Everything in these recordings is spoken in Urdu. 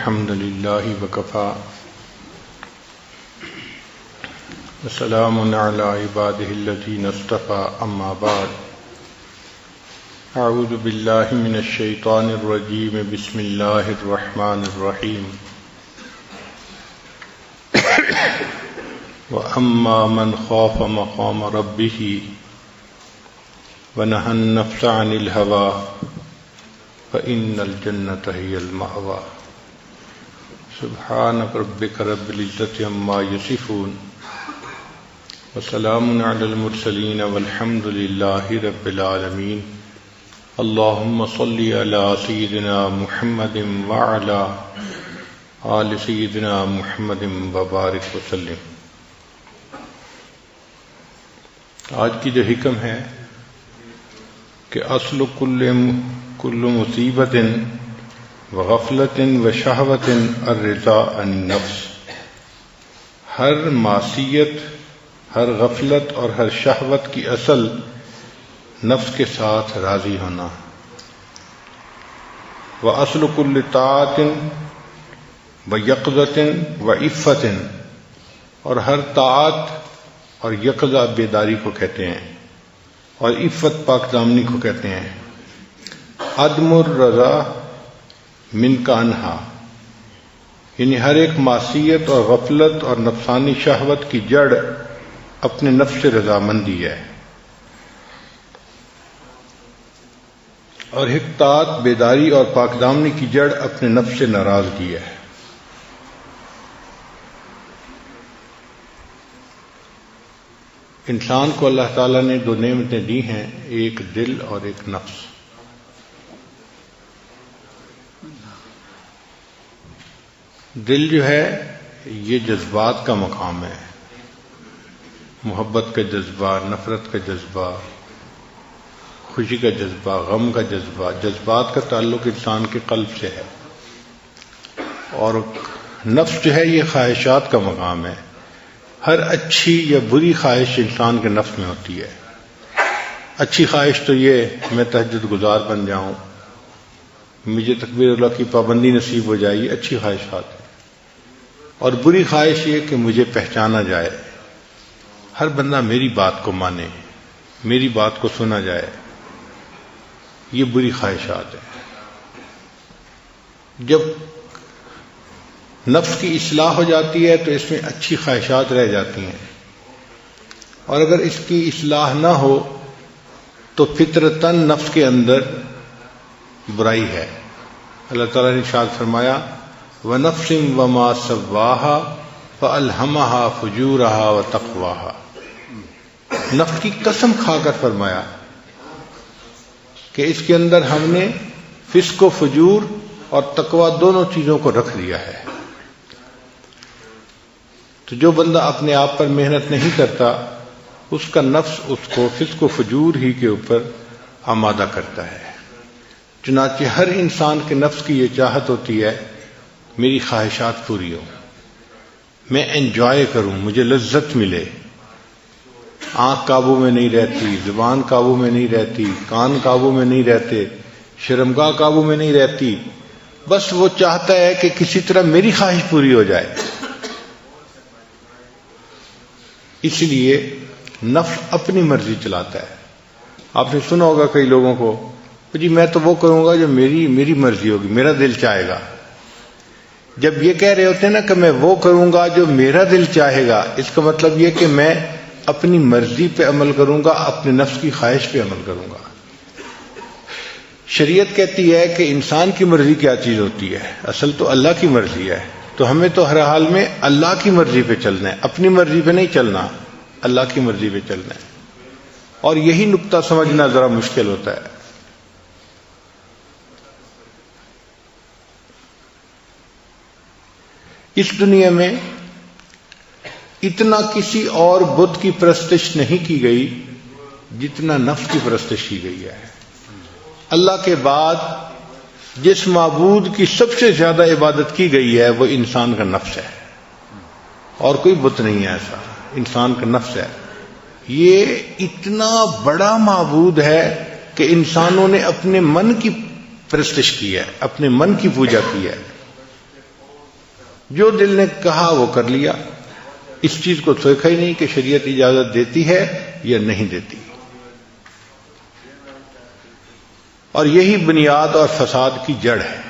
الحمد لله وكفى وسلام على عباده الذين اصطفى أما بعد أعوذ بالله من الشيطان الرجيم بسم الله الرحمن الرحيم وأما من خاف مقام ربه ونهى النفس عن الهوى فإن الجنة هي المأوى سبحان ربك رب العزة عما يصفون وسلام على المرسلين والحمد لله رب العالمين اللهم صل على سيدنا محمد وعلى آل سيدنا محمد وبارك وسلم. آج کی جو حکم ہے کہ اصل کل مصیبت وغفلت وشہوت الرضا عن النفس، ہر معصیت، ہر غفلت اور ہر شہوت کی اصل نفس کے ساتھ راضی ہونا. وَأَصْلُ كُلِّ طاعَةٍ وَيَقْظَةٍ وَعِفَّةٍ، اور ہر طاعت اور یقظہ بیداری کو کہتے ہیں، اور عفت پاک دامنی کو کہتے ہیں. عدم الرضا من کا انہا، یعنی ہر ایک معصیت اور غفلت اور نفسانی شہوت کی جڑ اپنے نفس سے رضامندی ہے، اور ایک طاعت، بیداری اور پاک دامنی کی جڑ اپنے نفس سے ناراضگی ہے. انسان کو اللہ تعالیٰ نے دو نعمتیں دی ہیں، ایک دل اور ایک نفس. دل جو ہے یہ جذبات کا مقام ہے، محبت کا جذبہ، نفرت کا جذبہ، خوشی کا جذبہ، غم کا جذبہ. جذبات کا تعلق انسان کے قلب سے ہے. اور نفس جو ہے یہ خواہشات کا مقام ہے. ہر اچھی یا بری خواہش انسان کے نفس میں ہوتی ہے. اچھی خواہش تو یہ میں تہجد گزار بن جاؤں، مجھے تکبیر اللہ کی پابندی نصیب ہو جائے، یہ اچھی خواہشات ہے. اور بری خواہش یہ کہ مجھے پہچانا جائے، ہر بندہ میری بات کو مانے، میری بات کو سنا جائے، یہ بری خواہشات ہیں. جب نفس کی اصلاح ہو جاتی ہے تو اس میں اچھی خواہشات رہ جاتی ہیں، اور اگر اس کی اصلاح نہ ہو تو فطرتاً نفس کے اندر برائی ہے. اللہ تعالیٰ نے ارشاد فرمایا وَنَفْسٍ وَمَا سَوَّاهَا فَأَلْهَمَهَا فُجُورَهَا وَتَقْوَاهَا. نفس کی قسم کھا کر فرمایا کہ اس کے اندر ہم نے فسق و فجور اور تقوی دونوں چیزوں کو رکھ لیا ہے. تو جو بندہ اپنے آپ پر محنت نہیں کرتا، اس کا نفس اس کو فسق و فجور ہی کے اوپر آمادہ کرتا ہے. چنانچہ ہر انسان کے نفس کی یہ چاہت ہوتی ہے میری خواہشات پوری ہوں، میں انجوائے کروں، مجھے لذت ملے. آنکھ قابو میں نہیں رہتی، زبان قابو میں نہیں رہتی، کان قابو میں نہیں رہتے، شرمگاہ قابو میں نہیں رہتی. بس وہ چاہتا ہے کہ کسی طرح میری خواہش پوری ہو جائے. اس لیے نفس اپنی مرضی چلاتا ہے. آپ نے سنا ہوگا کئی لوگوں کو، جی میں تو وہ کروں گا جو میری مرضی ہوگی، میرا دل چاہے گا. جب یہ کہہ رہے ہوتے ہیں نا کہ میں وہ کروں گا جو میرا دل چاہے گا، اس کا مطلب یہ کہ میں اپنی مرضی پہ عمل کروں گا، اپنے نفس کی خواہش پہ عمل کروں گا. شریعت کہتی ہے کہ انسان کی مرضی کیا چیز ہوتی ہے، اصل تو اللہ کی مرضی ہے. تو ہمیں تو ہر حال میں اللہ کی مرضی پہ چلنا ہے، اپنی مرضی پہ نہیں چلنا، اللہ کی مرضی پہ چلنا ہے. اور یہی نقطہ سمجھنا ذرا مشکل ہوتا ہے. اس دنیا میں اتنا کسی اور بت کی پرستش نہیں کی گئی جتنا نفس کی پرستش کی گئی ہے. اللہ کے بعد جس معبود کی سب سے زیادہ عبادت کی گئی ہے وہ انسان کا نفس ہے، اور کوئی بت نہیں ہے ایسا، انسان کا نفس ہے. یہ اتنا بڑا معبود ہے کہ انسانوں نے اپنے من کی پرستش کی ہے، اپنے من کی پوجا کی ہے. جو دل نے کہا وہ کر لیا، اس چیز کو سوچا ہی نہیں کہ شریعت اجازت دیتی ہے یا نہیں دیتی۔ اور یہی بنیاد اور فساد کی جڑ ہے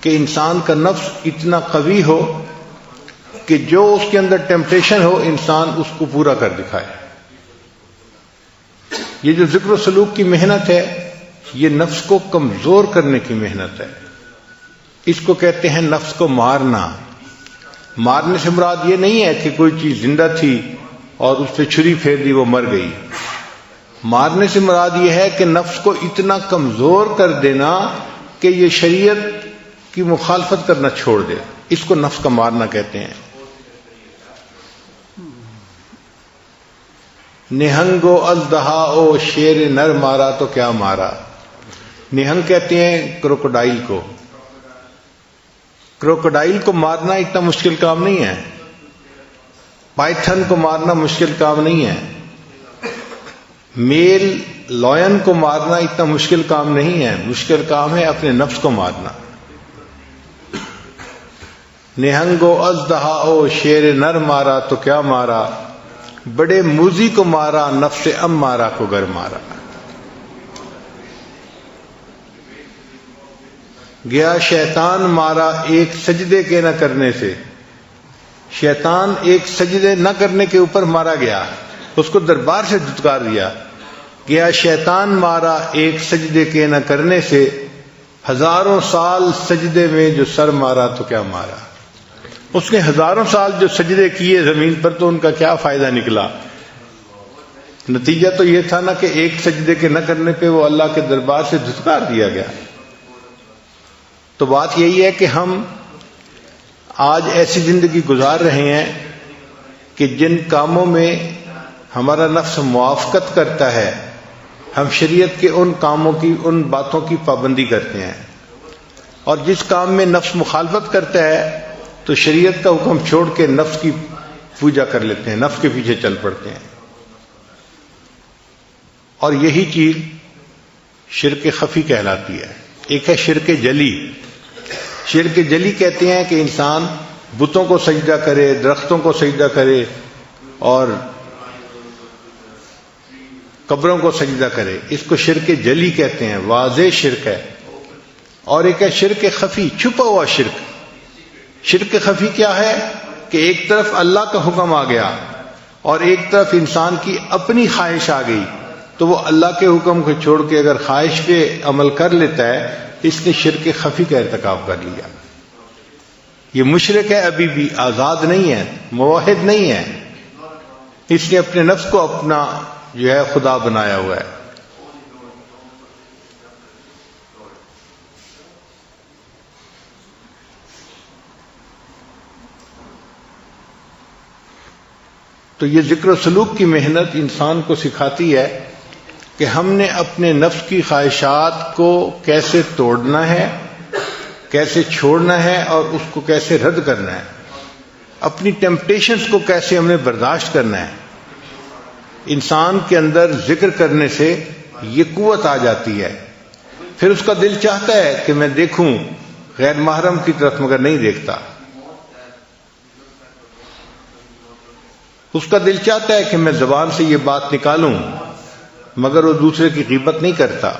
کہ انسان کا نفس اتنا قوی ہو کہ جو اس کے اندر ٹیمپٹیشن ہو انسان اس کو پورا کر دکھائے۔ یہ جو ذکر و سلوک کی محنت ہے یہ نفس کو کمزور کرنے کی محنت ہے، اس کو کہتے ہیں نفس کو مارنا۔ مارنے سے مراد یہ نہیں ہے کہ کوئی چیز زندہ تھی اور اس پہ چھری پھیر دی وہ مر گئی۔ مارنے سے مراد یہ ہے کہ نفس کو اتنا کمزور کر دینا کہ یہ شریعت کی مخالفت کرنا چھوڑ دے، اس کو نفس کا مارنا کہتے ہیں۔ نہنگو ازدہا او شیر نر مارا تو کیا مارا۔ نہنگ کہتے ہیں کروکوڈائل کو۔ کروکوڈائل کو مارنا اتنا مشکل کام نہیں ہے، پائتھن کو مارنا مشکل کام نہیں ہے، میل لائن کو مارنا اتنا مشکل کام نہیں ہے، مشکل کام ہے اپنے نفس کو مارنا۔ نہنگو ازدہا او شیر نر مارا تو کیا مارا، بڑے موذی کو مارا نفس امارہ کو گر مارا۔ گیا شیطان مارا ایک سجدے کے نہ کرنے سے، شیطان ایک سجدے نہ کرنے کے اوپر مارا گیا، اس کو دربار سے دھتکار دیا۔ گیا شیطان مارا ایک سجدے کے نہ کرنے سے، ہزاروں سال سجدے میں جو سر مارا تو کیا مارا۔ اس نے ہزاروں سال جو سجدے کیے زمین پر تو ان کا کیا فائدہ نکلا؟ نتیجہ تو یہ تھا نا کہ ایک سجدے کے نہ کرنے پہ وہ اللہ کے دربار سے دھتکار دیا گیا۔ تو بات یہی ہے کہ ہم آج ایسی زندگی گزار رہے ہیں کہ جن کاموں میں ہمارا نفس موافقت کرتا ہے ہم شریعت کے ان کاموں کی، ان باتوں کی پابندی کرتے ہیں، اور جس کام میں نفس مخالفت کرتا ہے تو شریعت کا حکم چھوڑ کے نفس کی پوجا کر لیتے ہیں، نفس کے پیچھے چل پڑتے ہیں۔ اور یہی چیز شرک خفی کہلاتی ہے۔ ایک ہے شرک جلی۔ شرک جلی کہتے ہیں کہ انسان بتوں کو سجدہ کرے، درختوں کو سجدہ کرے اور قبروں کو سجدہ کرے، اس کو شرک جلی کہتے ہیں، واضح شرک ہے۔ اور ایک ہے شرک خفی، چھپا ہوا شرک۔ شرک خفی کیا ہے کہ ایک طرف اللہ کا حکم آ گیا اور ایک طرف انسان کی اپنی خواہش آ گئی، تو وہ اللہ کے حکم کو چھوڑ کے اگر خواہش پہ عمل کر لیتا ہے اس نے شرک خفی کا ارتکاب کر لیا۔ یہ مشرک ہے، ابھی بھی آزاد نہیں ہے، موحد نہیں ہے، اس نے اپنے نفس کو اپنا جو ہے خدا بنایا ہوا ہے۔ تو یہ ذکر و سلوک کی محنت انسان کو سکھاتی ہے کہ ہم نے اپنے نفس کی خواہشات کو کیسے توڑنا ہے، کیسے چھوڑنا ہے اور اس کو کیسے رد کرنا ہے، اپنی ٹیمپٹیشنز کو کیسے ہم نے برداشت کرنا ہے۔ انسان کے اندر ذکر کرنے سے یہ قوت آ جاتی ہے، پھر اس کا دل چاہتا ہے کہ میں دیکھوں غیر محرم کی طرف، مگر نہیں دیکھتا۔ اس کا دل چاہتا ہے کہ میں زبان سے یہ بات نکالوں، مگر وہ دوسرے کی غیبت نہیں کرتا،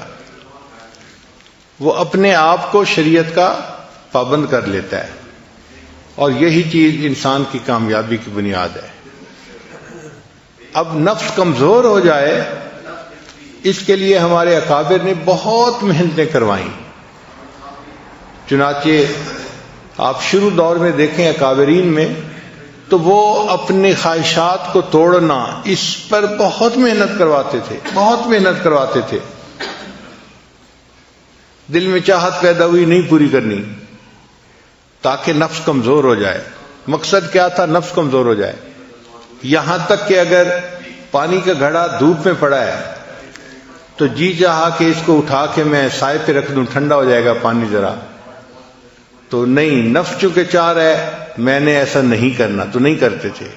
وہ اپنے آپ کو شریعت کا پابند کر لیتا ہے، اور یہی چیز انسان کی کامیابی کی بنیاد ہے۔ اب نفس کمزور ہو جائے اس کے لیے ہمارے اکابر نے بہت محنتیں کروائیں۔ چنانچہ آپ شروع دور میں دیکھیں اکابرین میں تو وہ اپنے خواہشات کو توڑنا اس پر بہت محنت کرواتے تھے، بہت محنت کرواتے تھے۔ دل میں چاہت پیدا ہوئی نہیں پوری کرنی تاکہ نفس کمزور ہو جائے۔ مقصد کیا تھا؟ نفس کمزور ہو جائے۔ یہاں تک کہ اگر پانی کا گھڑا دھوپ میں پڑا ہے تو جی چاہا کہ اس کو اٹھا کے میں سائے پہ رکھ دوں، ٹھنڈا ہو جائے گا پانی ذرا، تو نہیں، نفس چونکہ چاہ رہا ہے میں نے ایسا نہیں کرنا، تو نہیں کرتے تھے۔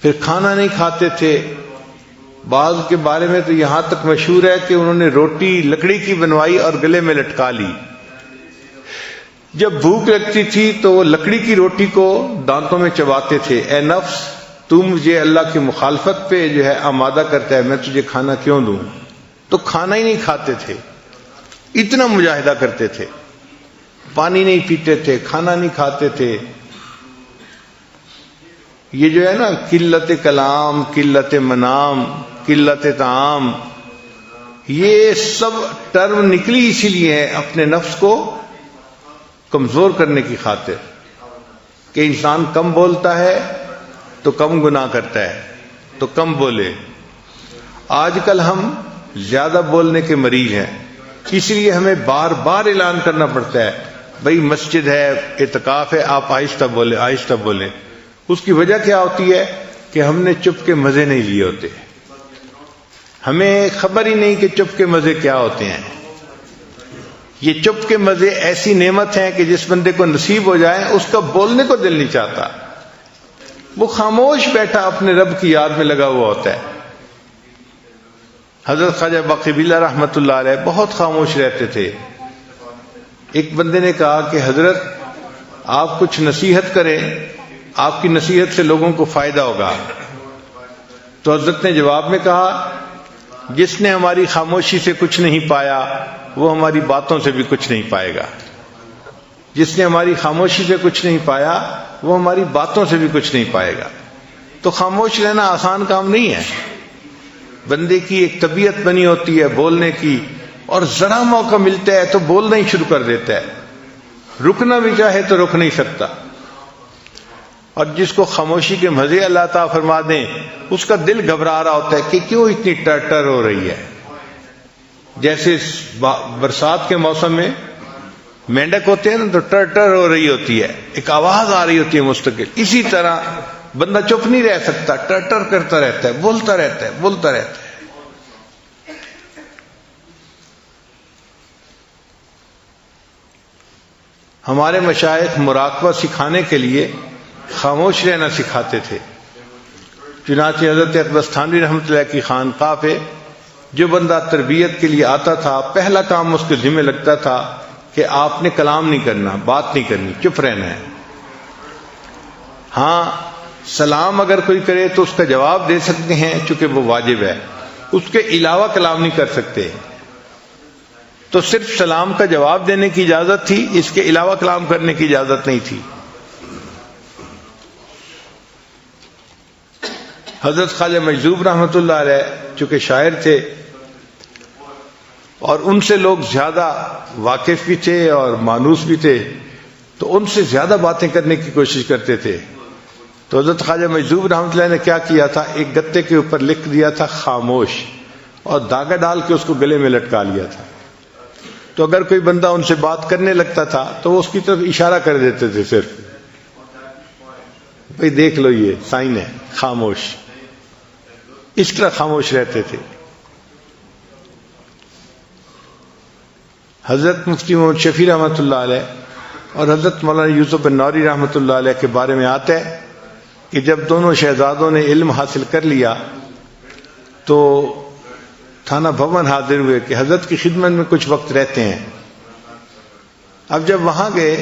پھر کھانا نہیں کھاتے تھے۔ بعض کے بارے میں تو یہاں تک مشہور ہے کہ انہوں نے روٹی لکڑی کی بنوائی اور گلے میں لٹکا لی جب بھوک لگتی تھی تو وہ لکڑی کی روٹی کو دانتوں میں چباتے تھے. اے نفس تو مجھے اللہ کی مخالفت پہ جو ہے آمادہ کرتا ہے، میں تجھے کھانا کیوں دوں؟ تو کھانا ہی نہیں کھاتے تھے، اتنا مجاہدہ کرتے تھے، پانی نہیں پیتے تھے، کھانا نہیں کھاتے تھے. یہ جو ہے نا قلت کلام، قلت منام، قلت طعام، یہ سب ٹرم نکلی اسی لیے ہے اپنے نفس کو کمزور کرنے کی خاطر کہ انسان کم بولتا ہے تو کم گناہ کرتا ہے، تو کم بولے. آج کل ہم زیادہ بولنے کے مریض ہیں، اس لیے ہمیں بار بار اعلان کرنا پڑتا ہے بھئی مسجد ہے، اعتکاف ہے، آپ آہستہ بولیں آہستہ بولیں. اس کی وجہ کیا ہوتی ہے کہ ہم نے چپ کے مزے نہیں لیے ہوتے، ہمیں خبر ہی نہیں کہ چپ کے مزے کیا ہوتے ہیں. یہ چپ کے مزے ایسی نعمت ہیں کہ جس بندے کو نصیب ہو جائے اس کا بولنے کو دل نہیں چاہتا، وہ خاموش بیٹھا اپنے رب کی یاد میں لگا ہوا ہوتا ہے. حضرت خواجہ باقی رحمۃ اللہ علیہ بہت خاموش رہتے تھے. ایک بندے نے کہا کہ حضرت آپ کچھ نصیحت کریں، آپ کی نصیحت سے لوگوں کو فائدہ ہوگا. تو حضرت نے جواب میں کہا جس نے ہماری خاموشی سے کچھ نہیں پایا وہ ہماری باتوں سے بھی کچھ نہیں پائے گا. جس نے ہماری خاموشی سے کچھ نہیں پایا وہ ہماری باتوں سے بھی کچھ نہیں پائے گا. تو خاموش رہنا آسان کام نہیں ہے. بندے کی ایک طبیعت بنی ہوتی ہے بولنے کی، اور ذرا موقع ملتا ہے تو بولنا ہی شروع کر دیتا ہے، رکنا بھی چاہے تو رک نہیں سکتا. اور جس کو خاموشی کے مزے اللہ تعالیٰ فرما دیں اس کا دل گھبرا رہا ہوتا ہے کہ کیوں اتنی ٹر ہو رہی ہے. جیسے برسات کے موسم میں مینڈک ہوتے ہیں نا تو ٹر ہو رہی ہوتی ہے، ایک آواز آ رہی ہوتی ہے مستقل. اسی طرح بندہ چپ نہیں رہ سکتا، ٹر کرتا رہتا ہے، بولتا رہتا ہے بولتا رہتا ہے. ہمارے مشائخ مراقبہ سکھانے کے لیے خاموش رہنا سکھاتے تھے. چنانچہ حضرت اقدس تھانوی رحمۃ اللہ کی خانقاہ پہ جو بندہ تربیت کے لیے آتا تھا پہلا کام اس کے ذمہ لگتا تھا کہ آپ نے کلام نہیں کرنا، بات نہیں کرنی، چپ رہنا ہے. ہاں سلام اگر کوئی کرے تو اس کا جواب دے سکتے ہیں چونکہ وہ واجب ہے، اس کے علاوہ کلام نہیں کر سکتے. تو صرف سلام کا جواب دینے کی اجازت تھی، اس کے علاوہ کلام کرنے کی اجازت نہیں تھی. حضرت خواجہ مجذوب رحمۃ اللہ علیہ چونکہ شاعر تھے اور ان سے لوگ زیادہ واقف بھی تھے اور مانوس بھی تھے، تو ان سے زیادہ باتیں کرنے کی کوشش کرتے تھے. تو حضرت خواجہ مجذوب رحمۃ اللہ نے کیا کیا تھا، ایک گتے کے اوپر لکھ دیا تھا خاموش، اور دھاگا ڈال کے اس کو گلے میں لٹکا لیا تھا. تو اگر کوئی بندہ ان سے بات کرنے لگتا تھا تو وہ اس کی طرف اشارہ کر دیتے تھے، صرف بھئی دیکھ لو یہ سائن ہے خاموش. اس طرح خاموش رہتے تھے. حضرت مفتی محمد شفیع رحمۃ اللہ علیہ اور حضرت مولانا یوسف بن نوری رحمۃ اللہ علیہ کے بارے میں آتا ہے کہ جب دونوں شہزادوں نے علم حاصل کر لیا تو تھانہ بھون حاضر ہوئے کہ حضرت کی خدمت میں کچھ وقت رہتے ہیں. اب جب وہاں گئے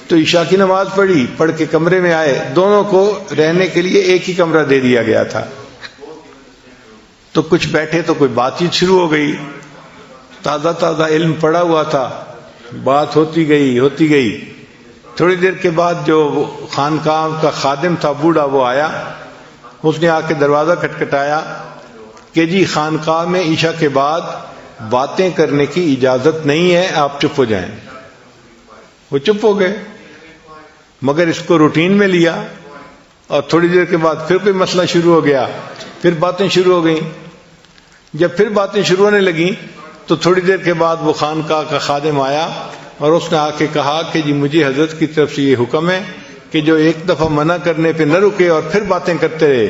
تو عشاء کی نماز پڑھ کے کمرے میں آئے. دونوں کو رہنے کے لیے ایک ہی کمرہ دے دیا گیا تھا. تو کچھ بیٹھے تو کوئی بات چیت شروع ہو گئی. تازہ علم پڑا ہوا تھا، بات ہوتی گئی. تھوڑی دیر کے بعد جو خانقاہ کا خادم تھا بوڑھا، وہ آیا. اس نے آ کے دروازہ کھٹکھٹایا کہ جی خانقاہ میں عشاء کے بعد باتیں کرنے کی اجازت نہیں ہے، آپ چپ ہو جائیں. وہ چپ ہو گئے، مگر اس کو روٹین میں لیا. اور تھوڑی دیر کے بعد پھر کوئی مسئلہ شروع ہو گیا، پھر باتیں شروع ہو گئیں. جب پھر باتیں شروع ہونے لگیں تو تھوڑی دیر کے بعد وہ خانقاہ کا خادم آیا اور اس نے آ کے کہا کہ جی مجھے حضرت کی طرف سے یہ حکم ہے کہ جو ایک دفعہ منع کرنے پہ نہ رکے اور پھر باتیں کرتے رہے،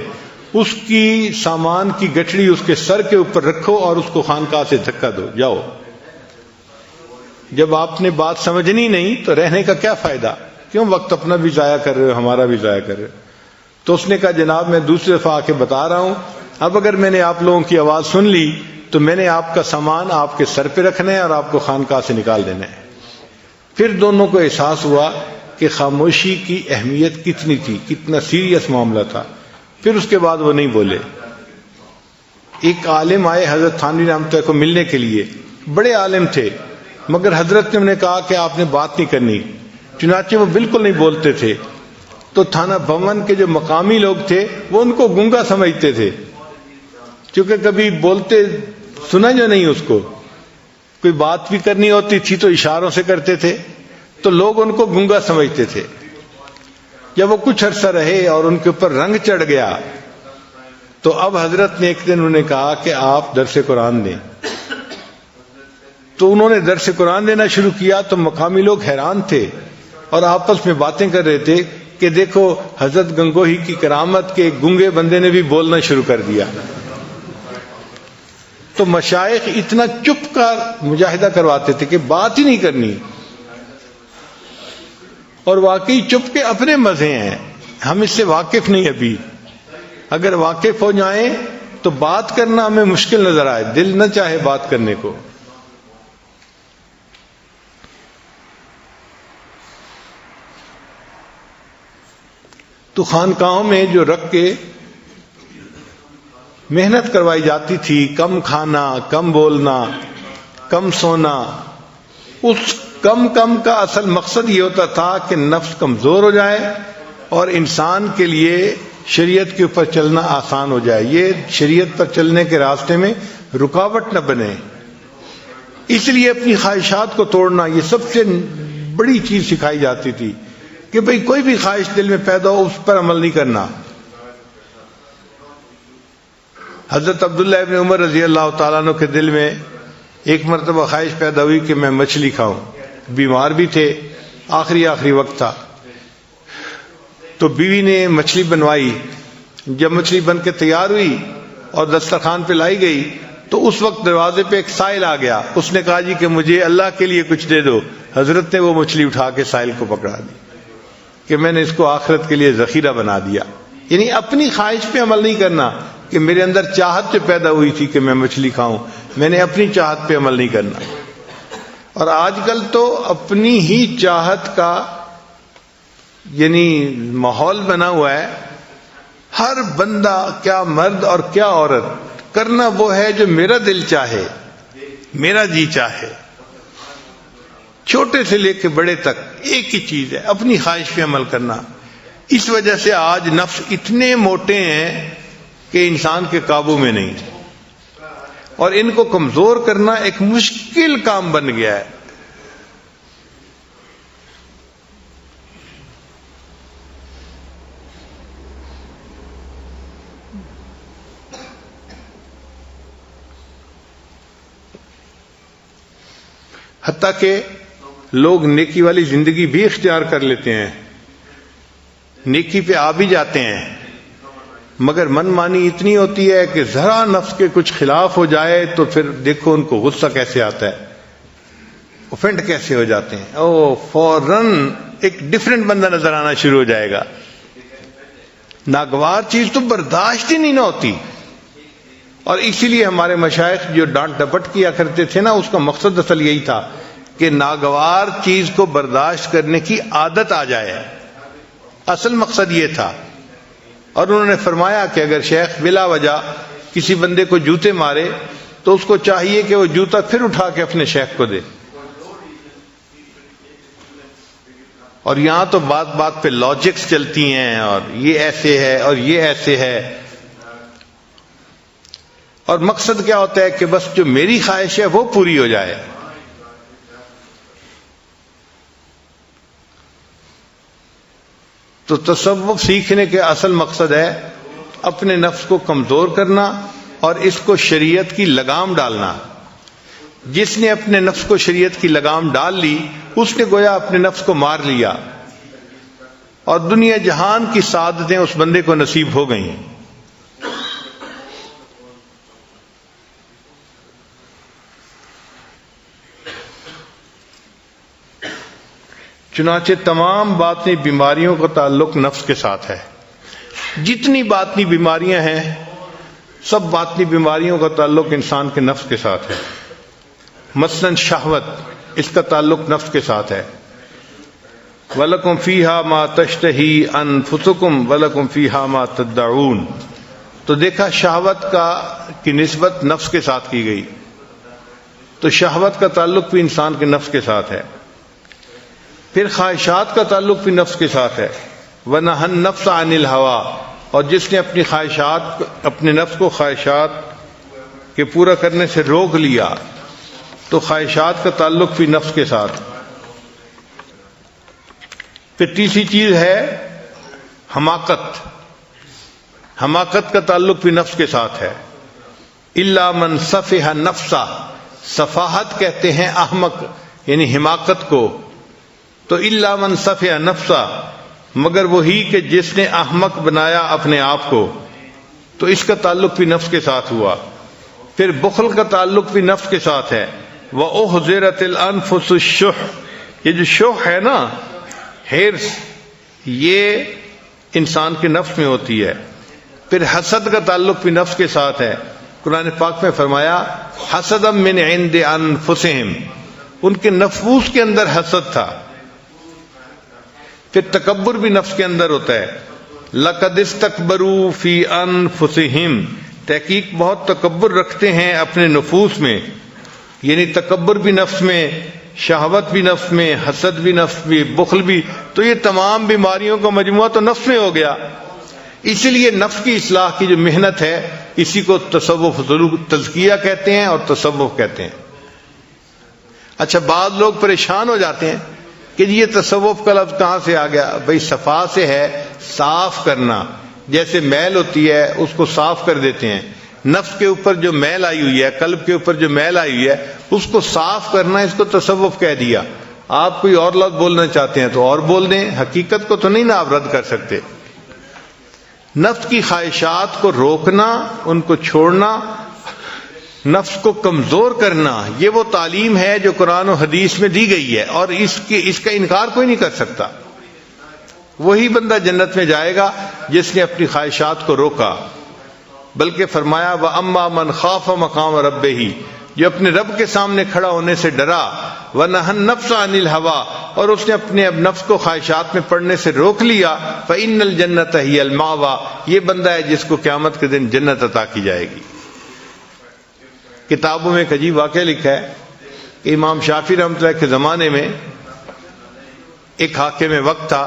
اس کی سامان کی گٹھڑی اس کے سر کے اوپر رکھو اور اس کو خانقاہ سے دھکا دو، جاؤ. جب آپ نے بات سمجھنی نہیں تو رہنے کا کیا فائدہ، کیوں وقت اپنا بھی ضائع کر رہے ہو، ہمارا بھی ضائع کر رہے ہو. تو اس نے کہا جناب میں دوسری دفعہ آ کے بتا رہا ہوں، اب اگر میں نے آپ لوگوں کی آواز سن لی تو میں نے آپ کا سامان آپ کے سر پہ رکھنا ہے اور آپ کو خانقاہ سے نکال دینا ہے. پھر دونوں کو احساس ہوا کہ خاموشی کی اہمیت کتنی تھی، کتنا سیریس معاملہ تھا. پھر اس کے بعد وہ نہیں بولے. ایک عالم آئے حضرت تھانوی رحمۃ اللہ کو ملنے کے لیے، بڑے عالم تھے، مگر حضرت نے انہیں کہا کہ آپ نے بات نہیں کرنی. چنانچہ وہ بالکل نہیں بولتے تھے. تو تھانہ بھون کے جو مقامی لوگ تھے وہ ان کو گونگا سمجھتے تھے، چونکہ کبھی بولتے سنا جو نہیں، اس کو کوئی بات بھی کرنی ہوتی تھی تو اشاروں سے کرتے تھے، تو لوگ ان کو گونگا سمجھتے تھے. جب وہ کچھ عرصہ رہے اور ان کے اوپر رنگ چڑھ گیا تو اب حضرت نے ایک دن انہیں کہا کہ آپ درس قرآن دیں. تو انہوں نے درس قرآن دینا شروع کیا تو مقامی لوگ حیران تھے اور آپس میں باتیں کر رہے تھے کہ دیکھو حضرت گنگوہی کی کرامت کے ایک گونگے بندے نے بھی بولنا شروع کر دیا. تو مشائخ اتنا چپ کا مجاہدہ کرواتے تھے کہ بات ہی نہیں کرنی. اور واقعی چپ کے اپنے مزے ہیں، ہم اس سے واقف نہیں. ابھی اگر واقف ہو جائیں تو بات کرنا ہمیں مشکل نظر آئے، دل نہ چاہے بات کرنے کو. تو خانقاہوں میں جو رکھ کے محنت کروائی جاتی تھی، کم کھانا، کم بولنا، کم سونا، اس کم کا اصل مقصد یہ ہوتا تھا کہ نفس کمزور ہو جائے اور انسان کے لیے شریعت کے اوپر چلنا آسان ہو جائے، یہ شریعت پر چلنے کے راستے میں رکاوٹ نہ بنے. اس لیے اپنی خواہشات کو توڑنا یہ سب سے بڑی چیز سکھائی جاتی تھی کہ بھئی کوئی بھی خواہش دل میں پیدا ہو اس پر عمل نہیں کرنا. حضرت عبداللہ ابن عمر رضی اللہ تعالیٰ عنہ کے دل میں ایک مرتبہ خواہش پیدا ہوئی کہ میں مچھلی کھاؤں. بیمار بھی تھے، آخری وقت تھا. تو بیوی نے مچھلی بنوائی. جب مچھلی بن کے تیار ہوئی اور دسترخوان پہ لائی گئی تو اس وقت دروازے پہ ایک سائل آ گیا. اس نے کہا جی کہ مجھے اللہ کے لیے کچھ دے دو. حضرت نے وہ مچھلی اٹھا کے سائل کو پکڑا دی کہ میں نے اس کو آخرت کے لیے ذخیرہ بنا دیا. یعنی اپنی خواہش پہ عمل نہیں کرنا کہ میرے اندر چاہت جو پیدا ہوئی تھی کہ میں مچھلی کھاؤں، میں نے اپنی چاہت پہ عمل نہیں کرنا. اور آج کل تو اپنی ہی چاہت کا یعنی ماحول بنا ہوا ہے. ہر بندہ، کیا مرد اور کیا عورت، کرنا وہ ہے جو میرا دل چاہے، میرا جی چاہے. چھوٹے سے لے کے بڑے تک ایک ہی چیز ہے، اپنی خواہش پہ عمل کرنا. اس وجہ سے آج نفس اتنے موٹے ہیں کہ انسان کے قابو میں نہیں، اور ان کو کمزور کرنا ایک مشکل کام بن گیا ہے. حتیٰ کہ لوگ نیکی والی زندگی بھی اختیار کر لیتے ہیں، نیکی پہ آ بھی جاتے ہیں، مگر من مانی اتنی ہوتی ہے کہ ذرا نفس کے کچھ خلاف ہو جائے تو پھر دیکھو ان کو غصہ کیسے آتا ہے، اوفینڈ کیسے ہو جاتے ہیں. او فوراً ایک ڈفرینٹ بندہ نظر آنا شروع ہو جائے گا. ناگوار چیز تو برداشت ہی نہیں نہ ہوتی. اور اسی لیے ہمارے مشائخ جو ڈانٹ ڈپٹ کیا کرتے تھے نا، اس کا مقصد اصل یہی تھا کہ ناگوار چیز کو برداشت کرنے کی عادت آ جائے. اصل مقصد یہ تھا. اور انہوں نے فرمایا کہ اگر شیخ بلا وجہ کسی بندے کو جوتے مارے تو اس کو چاہیے کہ وہ جوتا پھر اٹھا کے اپنے شیخ کو دے. اور یہاں تو بات بات پہ لاجکس چلتی ہیں، اور یہ ایسے ہے اور یہ ایسے ہے. اور مقصد کیا ہوتا ہے کہ بس جو میری خواہش ہے وہ پوری ہو جائے. تو تصوف سیکھنے کے اصل مقصد ہے اپنے نفس کو کمزور کرنا اور اس کو شریعت کی لگام ڈالنا. جس نے اپنے نفس کو شریعت کی لگام ڈال لی اس نے گویا اپنے نفس کو مار لیا، اور دنیا جہان کی سعادتیں اس بندے کو نصیب ہو گئیں. چنانچہ تمام باطنی بیماریوں کا تعلق نفس کے ساتھ ہے. جتنی باطنی بیماریاں ہیں سب باطنی بیماریوں کا تعلق انسان کے نفس کے ساتھ ہے. مثلاً شہوت، اس کا تعلق نفس کے ساتھ ہے. وَلَكُمْ فِيهَا مَا تَشْتَهِي أَنفُسُكُمْ وَلَكُمْ فِيهَا مَا تَدَّعُونَ. تو دیکھا شہوت کی نسبت نفس کے ساتھ کی گئی، تو شہوت کا تعلق بھی انسان کے نفس کے ساتھ ہے. پھر خواہشات کا تعلق بھی نفس کے ساتھ ہے. وَنَهَى النَّفْسَ عَنِ الْهَوَىٰ، اور جس نے اپنی خواہشات، اپنے نفس کو خواہشات کے پورا کرنے سے روک لیا تو خواہشات کا تعلق بھی نفس کے ساتھ. پھر تیسری چیز ہے حماقت. حماقت کا تعلق بھی نفس کے ساتھ ہے. الا من صفح نفسا، صفاحت کہتے ہیں احمق یعنی حماقت کو. تو الا من صفح نفسا، مگر وہی کہ جس نے احمق بنایا اپنے آپ کو، تو اس کا تعلق بھی نفس کے ساتھ ہوا. پھر بخل کا تعلق بھی نفس کے ساتھ ہے. وَأُحْضِرَتِ الْأَنفُسُ الشُّحَّ، یہ جو شح ہے نا، ہرس، یہ انسان کے نفس میں ہوتی ہے. پھر حسد کا تعلق بھی نفس کے ساتھ ہے. قرآن پاک میں فرمایا حسدا من عند انفسہم، ان کے نفوس کے اندر حسد تھا. پھر تکبر بھی نفس کے اندر ہوتا ہے. لقد استکبروا فی انفسہم، تحقیق بہت تکبر رکھتے ہیں اپنے نفوس میں. یعنی تکبر بھی نفس میں، شہوت بھی نفس میں، حسد بھی نفس میں، بخل بھی. تو یہ تمام بیماریوں کا مجموعہ تو نفس میں ہو گیا. اسی لیے نفس کی اصلاح کی جو محنت ہے، اسی کو تصوف ضرور تزکیہ کہتے ہیں اور تصوف کہتے ہیں. اچھا، بعض لوگ پریشان ہو جاتے ہیں کہ یہ تصوف کا لفظ کہاں سے آ گیا؟ بھئی صفا سے ہے، صاف کرنا. جیسے میل ہوتی ہے اس کو صاف کر دیتے ہیں. نفس کے اوپر جو میل آئی ہوئی ہے، قلب کے اوپر جو میل آئی ہوئی ہے، اس کو صاف کرنا، اس کو تصوف کہہ دیا. آپ کوئی اور لفظ بولنا چاہتے ہیں تو اور بول دیں، حقیقت کو تو نہیں نا آپ رد کر سکتے. نفس کی خواہشات کو روکنا، ان کو چھوڑنا، نفس کو کمزور کرنا، یہ وہ تعلیم ہے جو قرآن و حدیث میں دی گئی ہے، اور اس کا انکار کوئی نہیں کر سکتا. وہی بندہ جنت میں جائے گا جس نے اپنی خواہشات کو روکا. بلکہ فرمایا وَأَمَّا مَنْ خَافَ مَقَامَ رَبِّهِ، جو اپنے رب کے سامنے کھڑا ہونے سے ڈرا. وَنَهَى النَّفْسَ عَنِ الْهَوَىٰ، اور اس نے اپنے نفس کو خواہشات میں پڑنے سے روک لیا. فَإِنَّ الْجَنَّةَ هِيَ الْمَأْوَىٰ، یہ بندہ ہے جس کو قیامت کے دن جنت عطا کی جائے گی. کتابوں میں ایک عجیب واقعہ لکھا ہے کہ امام شافعی رحمۃ اللہ کے زمانے میں ایک حاکم وقت تھا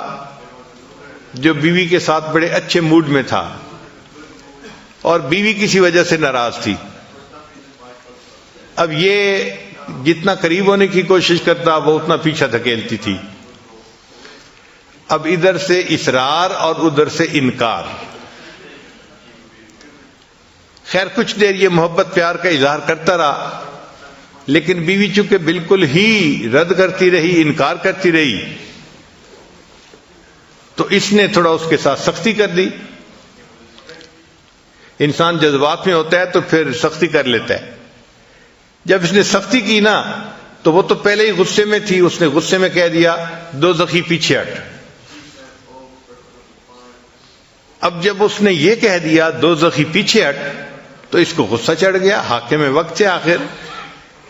جو بیوی کے ساتھ بڑے اچھے موڈ میں تھا، اور بیوی کسی وجہ سے ناراض تھی. اب یہ جتنا قریب ہونے کی کوشش کرتا وہ اتنا پیچھا دھکیلتی تھی. اب ادھر سے اصرار اور ادھر سے انکار. خیر کچھ دیر یہ محبت پیار کا اظہار کرتا رہا، لیکن بیوی چونکہ بالکل ہی رد کرتی رہی، انکار کرتی رہی، تو اس نے تھوڑا اس کے ساتھ سختی کر دی. انسان جذبات میں ہوتا ہے تو پھر سختی کر لیتا ہے. جب اس نے سختی کی نا تو وہ تو پہلے ہی غصے میں تھی، اس نے غصے میں کہہ دیا دوزخی پیچھے ہٹ. اب جب اس نے یہ کہہ دیا دوزخی پیچھے ہٹ تو اس کو غصہ چڑھ گیا. حاکم وقت سے آخر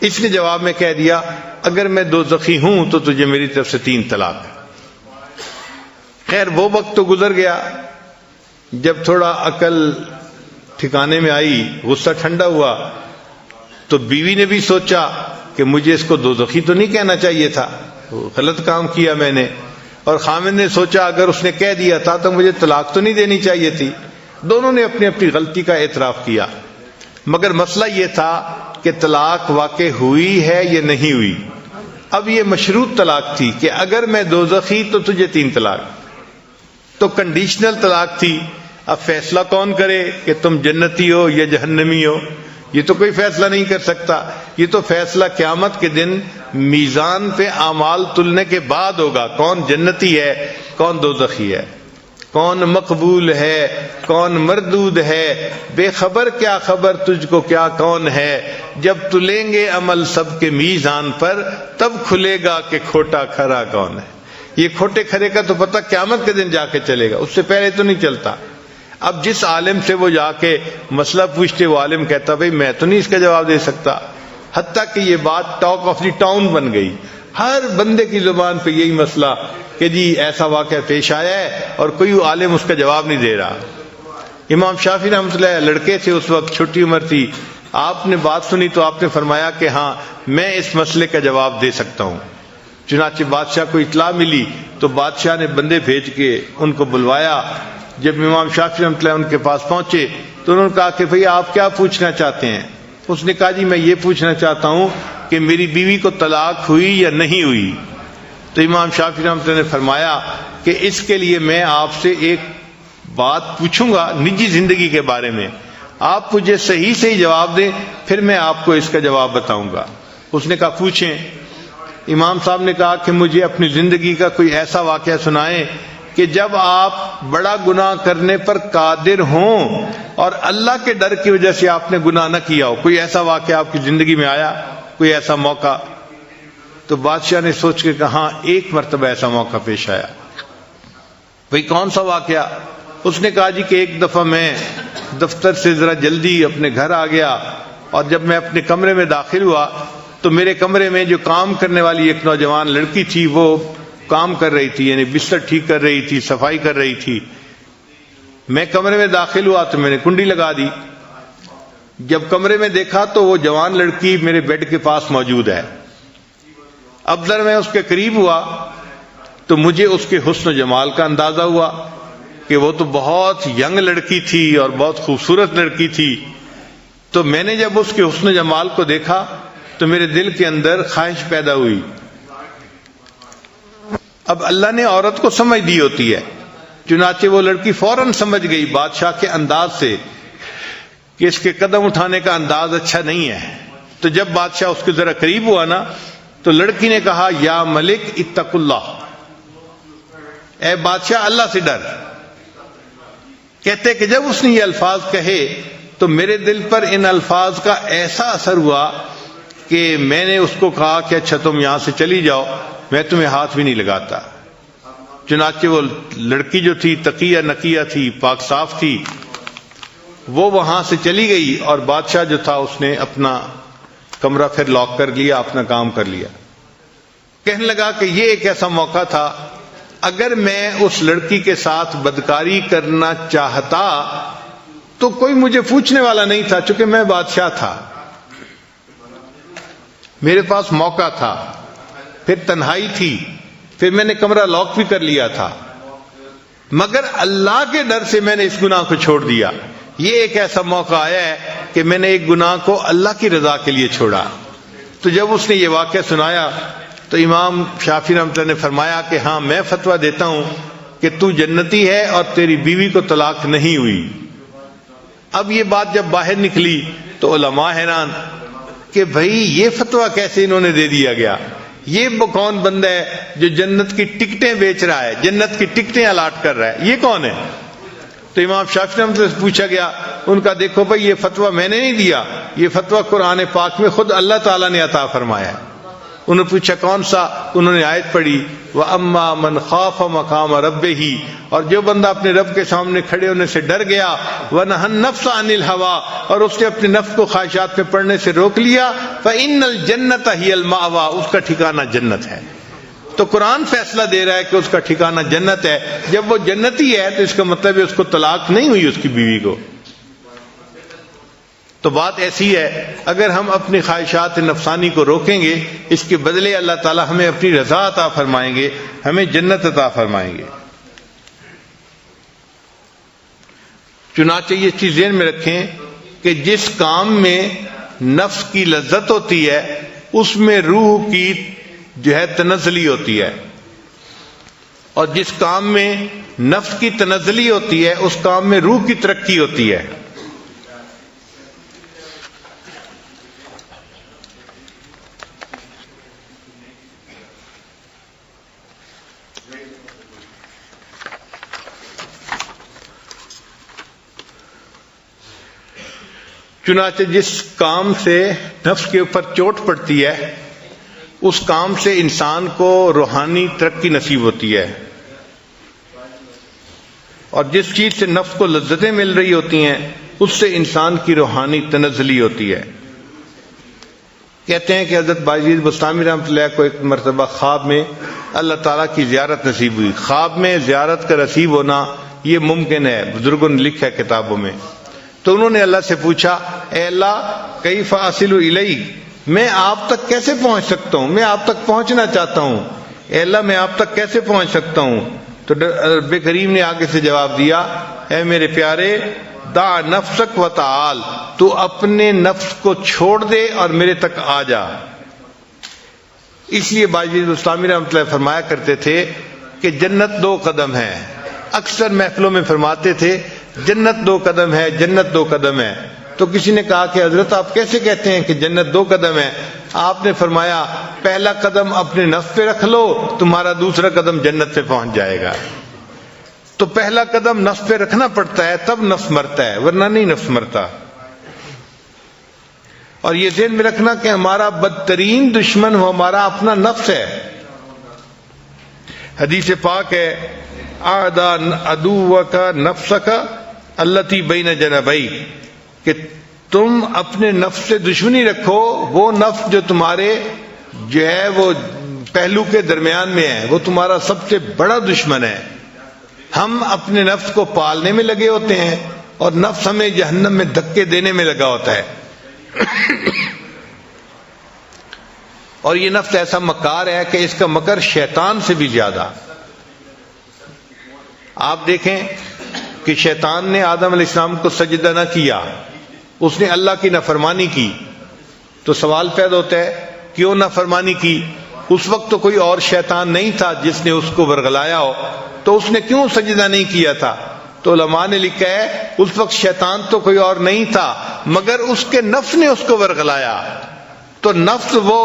اس نے جواب میں کہہ دیا اگر میں دوزخی ہوں تو تجھے میری طرف سے 3 طلاق. خیر وہ وقت تو گزر گیا. جب تھوڑا عقل ٹھکانے میں آئی، غصہ ٹھنڈا ہوا، تو بیوی نے بھی سوچا کہ مجھے اس کو دوزخی تو نہیں کہنا چاہیے تھا، غلط کام کیا میں نے. اور خامد نے سوچا اگر اس نے کہہ دیا تھا تو مجھے طلاق تو نہیں دینی چاہیے تھی. دونوں نے اپنی اپنی غلطی کا اعتراف کیا، مگر مسئلہ یہ تھا کہ طلاق واقع ہوئی ہے یا نہیں ہوئی. اب یہ مشروط طلاق تھی کہ اگر میں دوزخی تو تجھے 3 طلاق. تو کنڈیشنل طلاق تھی. اب فیصلہ کون کرے کہ تم جنتی ہو یا جہنمی ہو؟ یہ تو کوئی فیصلہ نہیں کر سکتا. یہ تو فیصلہ قیامت کے دن میزان پہ اعمال تلنے کے بعد ہوگا. کون جنتی ہے، کون دوزخی ہے، کون مقبول ہے، کون مردود ہے. بے خبر کیا خبر تجھ کو کیا کون ہے. جب تلیں گے عمل سب کے میزان پر تب کھلے گا کہ کھوٹا کھرا کون ہے. یہ کھوٹے کھرے کا تو پتہ قیامت کے دن جا کے چلے گا، اس سے پہلے تو نہیں چلتا. اب جس عالم سے وہ جا کے مسئلہ پوچھتے وہ عالم کہتا بھئی میں تو نہیں اس کا جواب دے سکتا. حتیٰ کہ یہ بات ٹاک آف دی ٹاؤن بن گئی. ہر بندے کی زبان پہ یہی مسئلہ کہ جی ایسا واقعہ پیش آیا ہے اور کوئی عالم اس کا جواب نہیں دے رہا. امام شافعی رحمۃ اللہ لڑکے تھے اس وقت، چھوٹی عمر تھی. آپ نے بات سنی تو آپ نے فرمایا کہ ہاں میں اس مسئلے کا جواب دے سکتا ہوں. چنانچہ بادشاہ کو اطلاع ملی تو بادشاہ نے بندے بھیج کے ان کو بلوایا. جب امام شافعی رحمۃ اللہ ان کے پاس پہنچے تو انہوں نے کہا کہ بھئی آپ کیا پوچھنا چاہتے ہیں؟ اس نے کہا جی میں یہ پوچھنا چاہتا ہوں کہ میری بیوی کو طلاق ہوئی یا نہیں ہوئی. تو امام شافعی رحمۃ اللہ نے فرمایا کہ اس کے لیے میں آپ سے ایک بات پوچھوں گا نجی زندگی کے بارے میں، آپ مجھے صحیح سے ہی جواب دیں، پھر میں آپ کو اس کا جواب بتاؤں گا. اس نے کہا پوچھیں. امام صاحب نے کہا کہ مجھے اپنی زندگی کا کوئی ایسا واقعہ سنائیں کہ جب آپ بڑا گناہ کرنے پر قادر ہوں اور اللہ کے ڈر کی وجہ سے آپ نے گناہ نہ کیا ہو. کوئی ایسا واقعہ آپ کی زندگی میں آیا، کوئی ایسا موقع؟ تو بادشاہ نے سوچ کے کہا ہاں ایک مرتبہ ایسا موقع پیش آیا. بھئی کون سا واقعہ؟ اس نے کہا جی کہ ایک دفعہ میں دفتر سے ذرا جلدی اپنے گھر آ گیا اور جب میں اپنے کمرے میں داخل ہوا تو میرے کمرے میں جو کام کرنے والی ایک نوجوان لڑکی تھی وہ کام کر رہی تھی، یعنی بستر ٹھیک کر رہی تھی، صفائی کر رہی تھی. میں کمرے میں داخل ہوا تو میں نے کنڈی لگا دی. جب کمرے میں دیکھا تو وہ جوان لڑکی میرے بیڈ کے پاس موجود ہے. اب ذرا میں اس کے قریب ہوا تو مجھے اس کے حسن و جمال کا اندازہ ہوا کہ وہ تو بہت ینگ لڑکی تھی اور بہت خوبصورت لڑکی تھی. تو میں نے جب اس کے حسن و جمال کو دیکھا تو میرے دل کے اندر خواہش پیدا ہوئی. اب اللہ نے عورت کو سمجھ دی ہوتی ہے، چنانچہ وہ لڑکی فوراً سمجھ گئی بادشاہ کے انداز سے کہ اس کے قدم اٹھانے کا انداز اچھا نہیں ہے. تو جب بادشاہ اس کے ذرا قریب ہوا نا تو لڑکی نے کہا یا ملک اتق اللہ، اے بادشاہ اللہ سے ڈر. کہتے کہ جب اس نے یہ الفاظ کہے تو میرے دل پر ان الفاظ کا ایسا اثر ہوا کہ میں نے اس کو کہا کہ اچھا تم یہاں سے چلی جاؤ، میں تمہیں ہاتھ بھی نہیں لگاتا. چنانچہ وہ لڑکی جو تھی تقیہ نقیہ تھی، پاک صاف تھی، وہ وہاں سے چلی گئی اور بادشاہ جو تھا اس نے اپنا کمرہ پھر لاک کر لیا، اپنا کام کر لیا. کہنے لگا کہ یہ ایک ایسا موقع تھا اگر میں اس لڑکی کے ساتھ بدکاری کرنا چاہتا تو کوئی مجھے پوچھنے والا نہیں تھا، چونکہ میں بادشاہ تھا، میرے پاس موقع تھا، پھر تنہائی تھی، پھر میں نے کمرہ لاک بھی کر لیا تھا، مگر اللہ کے ڈر سے میں نے اس گناہ کو چھوڑ دیا. یہ ایک ایسا موقع آیا ہے کہ میں نے ایک گناہ کو اللہ کی رضا کے لیے چھوڑا. تو جب اس نے یہ واقعہ سنایا تو امام شافعی رحمۃ اللہ نے فرمایا کہ ہاں میں فتویٰ دیتا ہوں کہ تو جنتی ہے اور تیری بیوی کو طلاق نہیں ہوئی. اب یہ بات جب باہر نکلی تو علماء حیران کہ بھئی یہ فتویٰ کیسے انہوں نے دے دیا گیا؟ یہ کون بندہ ہے جو جنت کی ٹکٹیں بیچ رہا ہے، جنت کی ٹکٹیں الاٹ کر رہا ہے، یہ کون ہے؟ تو امام شافعی رحمۃ اللہ سے پوچھا گیا، ان کا دیکھو بھئی یہ فتویٰ میں نے نہیں دیا، یہ فتویٰ قرآن پاک میں خود اللہ تعالیٰ نے عطا فرمایا ہے. انہوں نے پوچھا کون سا؟ انہوں نے آیت پڑھی وَأَمَّا مَنْ خَافَ مَقَامَ رَبِّهِ، اور جو بندہ اپنے رب کے سامنے کھڑے ہونے سے ڈر گیا، وَنَهَى النَّفْسَ عَنِ الْهَوَىٰ، اور اس نے اپنے نفس کو خواہشات میں پڑنے سے روک لیا، فَإِنَّ الْجَنَّةَ هِيَ الْمَأْوَىٰ، اس کا ٹھکانہ جنت ہے. تو قرآن فیصلہ دے رہا ہے کہ اس کا ٹھکانہ جنت ہے. جب وہ جنتی ہے تو اس کا مطلب ہے اس کو طلاق نہیں ہوئی اس کی بیوی کو. تو بات ایسی ہے اگر ہم اپنی خواہشات نفسانی کو روکیں گے، اس کے بدلے اللہ تعالی ہمیں اپنی رضا عطا فرمائیں گے، ہمیں جنت عطا فرمائیں گے. چنانچہ یہ چیز ذہن میں رکھیں کہ جس کام میں نفس کی لذت ہوتی ہے اس میں روح کی جو ہے تنزلی ہوتی ہے، اور جس کام میں نفس کی تنزلی ہوتی ہے اس کام میں روح کی ترقی ہوتی ہے. چنانچہ جس کام سے نفس کے اوپر چوٹ پڑتی ہے اس کام سے انسان کو روحانی ترقی نصیب ہوتی ہے، اور جس چیز سے نفس کو لذتیں مل رہی ہوتی ہیں اس سے انسان کی روحانی تنزلی ہوتی ہے. کہتے ہیں کہ حضرت باجید بستامی رحمۃ اللہ کو ایک مرتبہ خواب میں اللہ تعالیٰ کی زیارت نصیب ہوئی. خواب میں زیارت کا نصیب ہونا یہ ممکن ہے، بزرگوں نے لکھا ہے کتابوں میں. تو انہوں نے اللہ سے پوچھا، اے اللہ کیف اصل الیک، میں آپ تک کیسے پہنچ سکتا ہوں، میں آپ تک پہنچنا چاہتا ہوں، اے اللہ میں آپ تک کیسے پہنچ سکتا ہوں. تو رب کریم نے آگے سے جواب دیا، اے میرے پیارے دع نفسک و تعال، تو اپنے نفس کو چھوڑ دے اور میرے تک آ جا. اس لیے باجید بستامی رحمۃ اللہ فرمایا کرتے تھے کہ جنت 2 قدم ہے. اکثر محفلوں میں فرماتے تھے جنت 2 قدم ہے، جنت 2 قدم ہے. تو کسی نے کہا کہ حضرت آپ کیسے کہتے ہیں کہ جنت 2 قدم ہے؟ آپ نے فرمایا پہلا قدم اپنے نفس پہ رکھ لو، تمہارا دوسرا قدم جنت پہ پہنچ جائے گا. تو پہلا قدم نفس پہ رکھنا پڑتا ہے، تب نفس مرتا ہے، ورنہ نہیں نفس مرتا. اور یہ ذہن میں رکھنا کہ ہمارا بدترین دشمن ہمارا اپنا نفس ہے. حدیث پاک ہے، اعداء عدوک نفسک التی بین جنبیک، کہ تم اپنے نفس سے دشمنی رکھو، وہ نفس جو تمہارے جو ہے وہ پہلو کے درمیان میں ہے، وہ تمہارا سب سے بڑا دشمن ہے. ہم اپنے نفس کو پالنے میں لگے ہوتے ہیں اور نفس ہمیں جہنم میں دھکے دینے میں لگا ہوتا ہے. اور یہ نفس ایسا مکار ہے کہ اس کا مکر شیطان سے بھی زیادہ. آپ دیکھیں کہ شیطان نے آدم علیہ السلام کو سجدہ نہ کیا، اس نے اللہ کی نافرمانی کی. تو سوال پیدا ہوتا ہے کیوں نافرمانی کی؟ اس وقت تو کوئی اور شیطان نہیں تھا جس نے اس کو ورغلایا ہو، تو اس نے کیوں سجدہ نہیں کیا تھا؟ تو علماء نے لکھا ہے اس وقت شیطان تو کوئی اور نہیں تھا مگر اس کے نفس نے اس کو ورغلایا. تو نفس وہ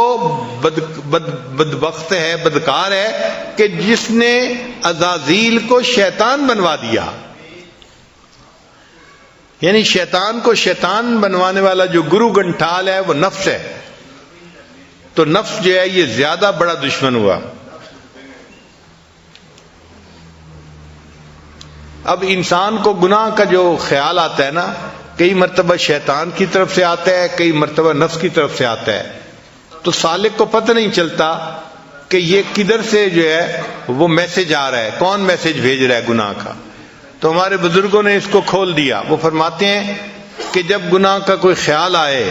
بدبخت ہے، بدکار ہے کہ جس نے عزازیل کو شیطان بنوا دیا. یعنی شیطان کو شیطان بنوانے والا جو گرو گنٹھال ہے وہ نفس ہے. تو نفس جو ہے یہ زیادہ بڑا دشمن ہوا. اب انسان کو گناہ کا جو خیال آتا ہے نا، کئی مرتبہ شیطان کی طرف سے آتا ہے، کئی مرتبہ نفس کی طرف سے آتا ہے. تو سالک کو پتہ نہیں چلتا کہ یہ کدھر سے جو ہے وہ میسج آ رہا ہے، کون میسج بھیج رہا ہے گناہ کا. تو ہمارے بزرگوں نے اس کو کھول دیا. وہ فرماتے ہیں کہ جب گناہ کا کوئی خیال آئے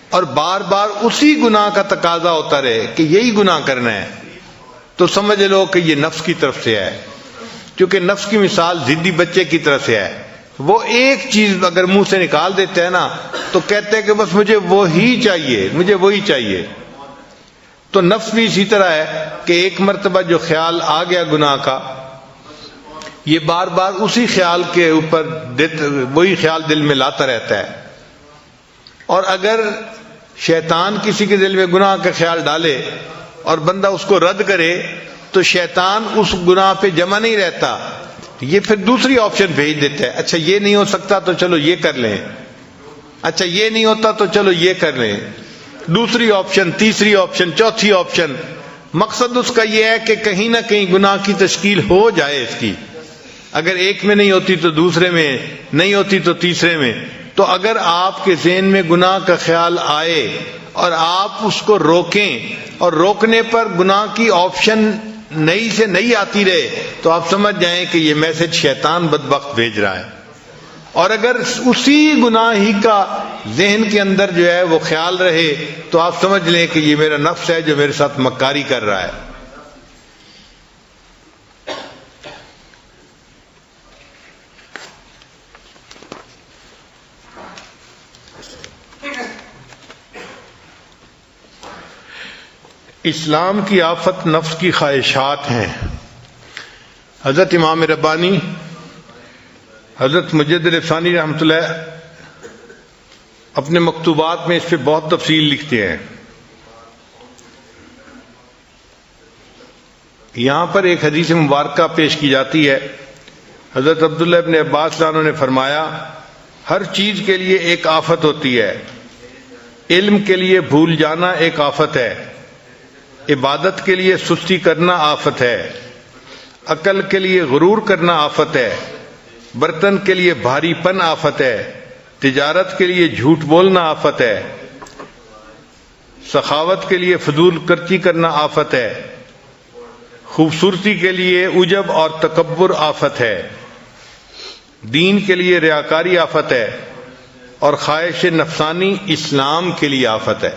اور بار بار اسی گناہ کا تقاضا ہوتا رہے کہ یہی گناہ کرنا ہے، تو سمجھ لو کہ یہ نفس کی طرف سے ہے. کیونکہ نفس کی مثال ضدی بچے کی طرف سے ہے. وہ ایک چیز اگر منہ سے نکال دیتے ہیں نا تو کہتے ہیں کہ بس مجھے وہی چاہیے، مجھے وہی چاہیے. تو نفس بھی اسی طرح ہے کہ ایک مرتبہ جو خیال آ گیا گناہ کا، یہ بار بار اسی خیال کے اوپر وہی خیال دل میں لاتا رہتا ہے. اور اگر شیطان کسی کے دل میں گناہ کا خیال ڈالے اور بندہ اس کو رد کرے تو شیطان اس گناہ پہ جمع نہیں رہتا، یہ پھر دوسری آپشن بھیج دیتا ہے. اچھا یہ نہیں ہو سکتا تو چلو یہ کر لیں، اچھا یہ نہیں ہوتا تو چلو یہ کر لیں، دوسری آپشن، تیسری آپشن، چوتھی آپشن. مقصد اس کا یہ ہے کہ کہیں نہ کہیں گناہ کی تشکیل ہو جائے اس کی. اگر ایک میں نہیں ہوتی تو دوسرے میں، نہیں ہوتی تو تیسرے میں. تو اگر آپ کے ذہن میں گناہ کا خیال آئے اور آپ اس کو روکیں اور روکنے پر گناہ کی آپشن نئی سے نئی آتی رہے تو آپ سمجھ جائیں کہ یہ میسج شیطان بدبخت بھیج رہا ہے. اور اگر اسی گناہ ہی کا ذہن کے اندر جو ہے وہ خیال رہے تو آپ سمجھ لیں کہ یہ میرا نفس ہے جو میرے ساتھ مکاری کر رہا ہے. اسلام کی آفت نفس کی خواہشات ہیں. حضرت امام ربانی حضرت مجدد ثانی رحمۃ اللہ اپنے مکتوبات میں اس پہ بہت تفصیل لکھتے ہیں. یہاں پر ایک حدیث مبارکہ پیش کی جاتی ہے. حضرت عبداللہ ابن عباس عنہ نے فرمایا ہر چیز کے لیے ایک آفت ہوتی ہے. علم کے لیے بھول جانا ایک آفت ہے، عبادت کے لیے سستی کرنا آفت ہے، عقل کے لیے غرور کرنا آفت ہے، برتن کے لیے بھاری پن آفت ہے، تجارت کے لیے جھوٹ بولنا آفت ہے، سخاوت کے لیے فضول خرچی کرنا آفت ہے، خوبصورتی کے لیے عجب اور تکبر آفت ہے، دین کے لیے ریاکاری آفت ہے، اور خواہش نفسانی اسلام کے لیے آفت ہے۔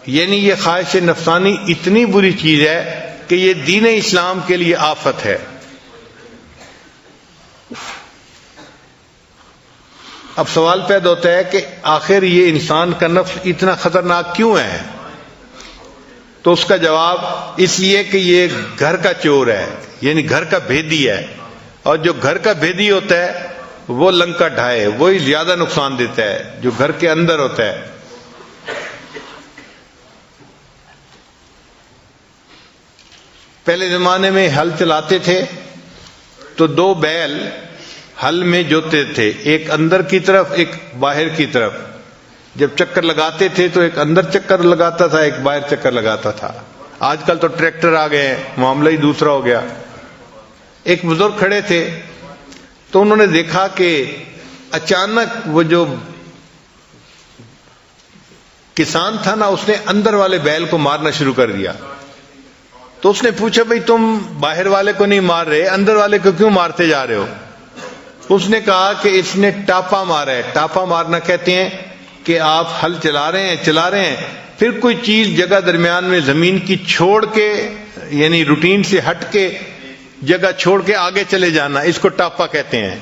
یعنی یہ خواہش نفسانی اتنی بری چیز ہے کہ یہ دین اسلام کے لیے آفت ہے۔ اب سوال پیدا ہوتا ہے کہ آخر یہ انسان کا نفس اتنا خطرناک کیوں ہے؟ تو اس کا جواب اس لیے کہ یہ گھر کا چور ہے، یعنی گھر کا بھیدی ہے، اور جو گھر کا بھیدی ہوتا ہے وہ لنکا ڈھائے، وہی زیادہ نقصان دیتا ہے جو گھر کے اندر ہوتا ہے۔ پہلے زمانے میں ہل چلاتے تھے تو دو بیل ہل میں جوتے تھے، ایک اندر کی طرف ایک باہر کی طرف۔ جب چکر لگاتے تھے تو ایک اندر چکر لگاتا تھا، ایک باہر چکر لگاتا تھا۔ آج کل تو ٹریکٹر آ گئے ہیں، معاملہ ہی دوسرا ہو گیا۔ ایک بزرگ کھڑے تھے تو انہوں نے دیکھا کہ اچانک وہ جو کسان تھا نا، اس نے اندر والے بیل کو مارنا شروع کر دیا۔ تو اس نے پوچھا بھئی تم باہر والے کو نہیں مار رہے، اندر والے کو کیوں مارتے جا رہے ہو؟ اس نے کہا کہ اس نے ٹاپا مارا ہے۔ ٹاپا مارنا کہتے ہیں کہ آپ ہل چلا رہے ہیں پھر کوئی چیز جگہ درمیان میں زمین کی چھوڑ کے، یعنی روٹین سے ہٹ کے جگہ چھوڑ کے آگے چلے جانا، اس کو ٹاپا کہتے ہیں۔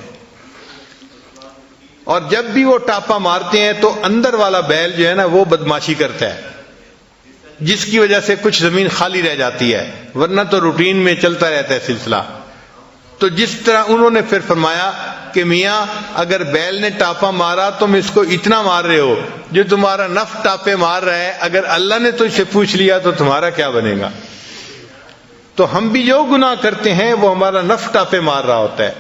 اور جب بھی وہ ٹاپا مارتے ہیں تو اندر والا بیل جو ہے نا وہ بدماشی کرتا ہے، جس کی وجہ سے کچھ زمین خالی رہ جاتی ہے، ورنہ تو روٹین میں چلتا رہتا ہے سلسلہ۔ تو جس طرح انہوں نے پھر فرمایا کہ میاں اگر بیل نے ٹاپا مارا تم اس کو اتنا مار رہے ہو، جو تمہارا نفس ٹاپے مار رہا ہے، اگر اللہ نے تجھ سے پوچھ لیا تو تمہارا کیا بنے گا؟ تو ہم بھی جو گناہ کرتے ہیں وہ ہمارا نفس ٹاپے مار رہا ہوتا ہے،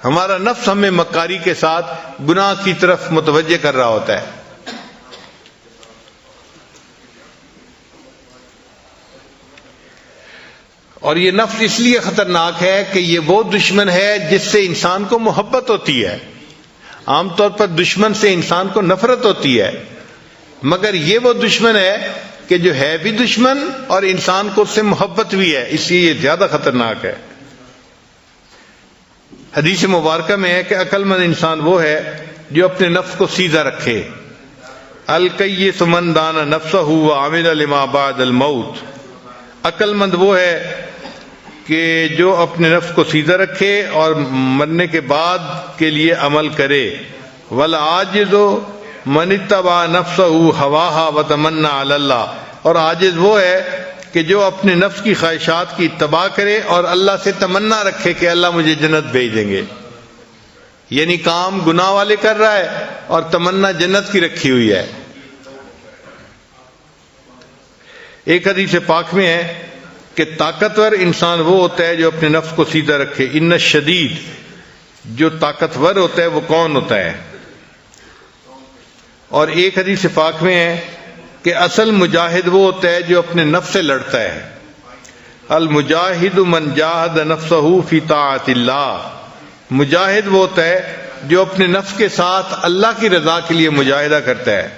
ہمارا نفس ہمیں مکاری کے ساتھ گناہ کی طرف متوجہ کر رہا ہوتا ہے۔ اور یہ نفس اس لیے خطرناک ہے کہ یہ وہ دشمن ہے جس سے انسان کو محبت ہوتی ہے۔ عام طور پر دشمن سے انسان کو نفرت ہوتی ہے، مگر یہ وہ دشمن ہے کہ جو ہے بھی دشمن اور انسان کو اس سے محبت بھی ہے، اس لیے یہ زیادہ خطرناک ہے۔ حدیث مبارکہ میں ہے کہ عقل مند انسان وہ ہے جو اپنے نفس کو سیدھا رکھے۔ الکیس من دان نفسہ وعمل لما بعد الموت۔ عقل مند وہ ہے کہ جو اپنے نفس کو سیدھا رکھے اور مرنے کے بعد کے لیے عمل کرے۔ والعاجز من اتبع نفسہ ہواہا وتمنى علی اللہ۔ اور عاجز وہ ہے کہ جو اپنے نفس کی خواہشات کی اتباع کرے اور اللہ سے تمنا رکھے کہ اللہ مجھے جنت بھیج دیں گے، یعنی کام گناہ والے کر رہا ہے اور تمنا جنت کی رکھی ہوئی ہے۔ ایک حدیث پاک میں ہے کہ طاقتور انسان وہ ہوتا ہے جو اپنے نفس کو سیدھا رکھے۔ ان الشدید، جو طاقتور ہوتا ہے وہ کون ہوتا ہے؟ اور ایک حدیث پاک میں ہے کہ اصل مجاہد وہ ہوتا ہے جو اپنے نفس سے لڑتا ہے۔ المجاہد من جاہد نفسہ فی طاعت اللہ۔ مجاہد وہ ہوتا ہے جو اپنے نفس کے ساتھ اللہ کی رضا کے لیے مجاہدہ کرتا ہے۔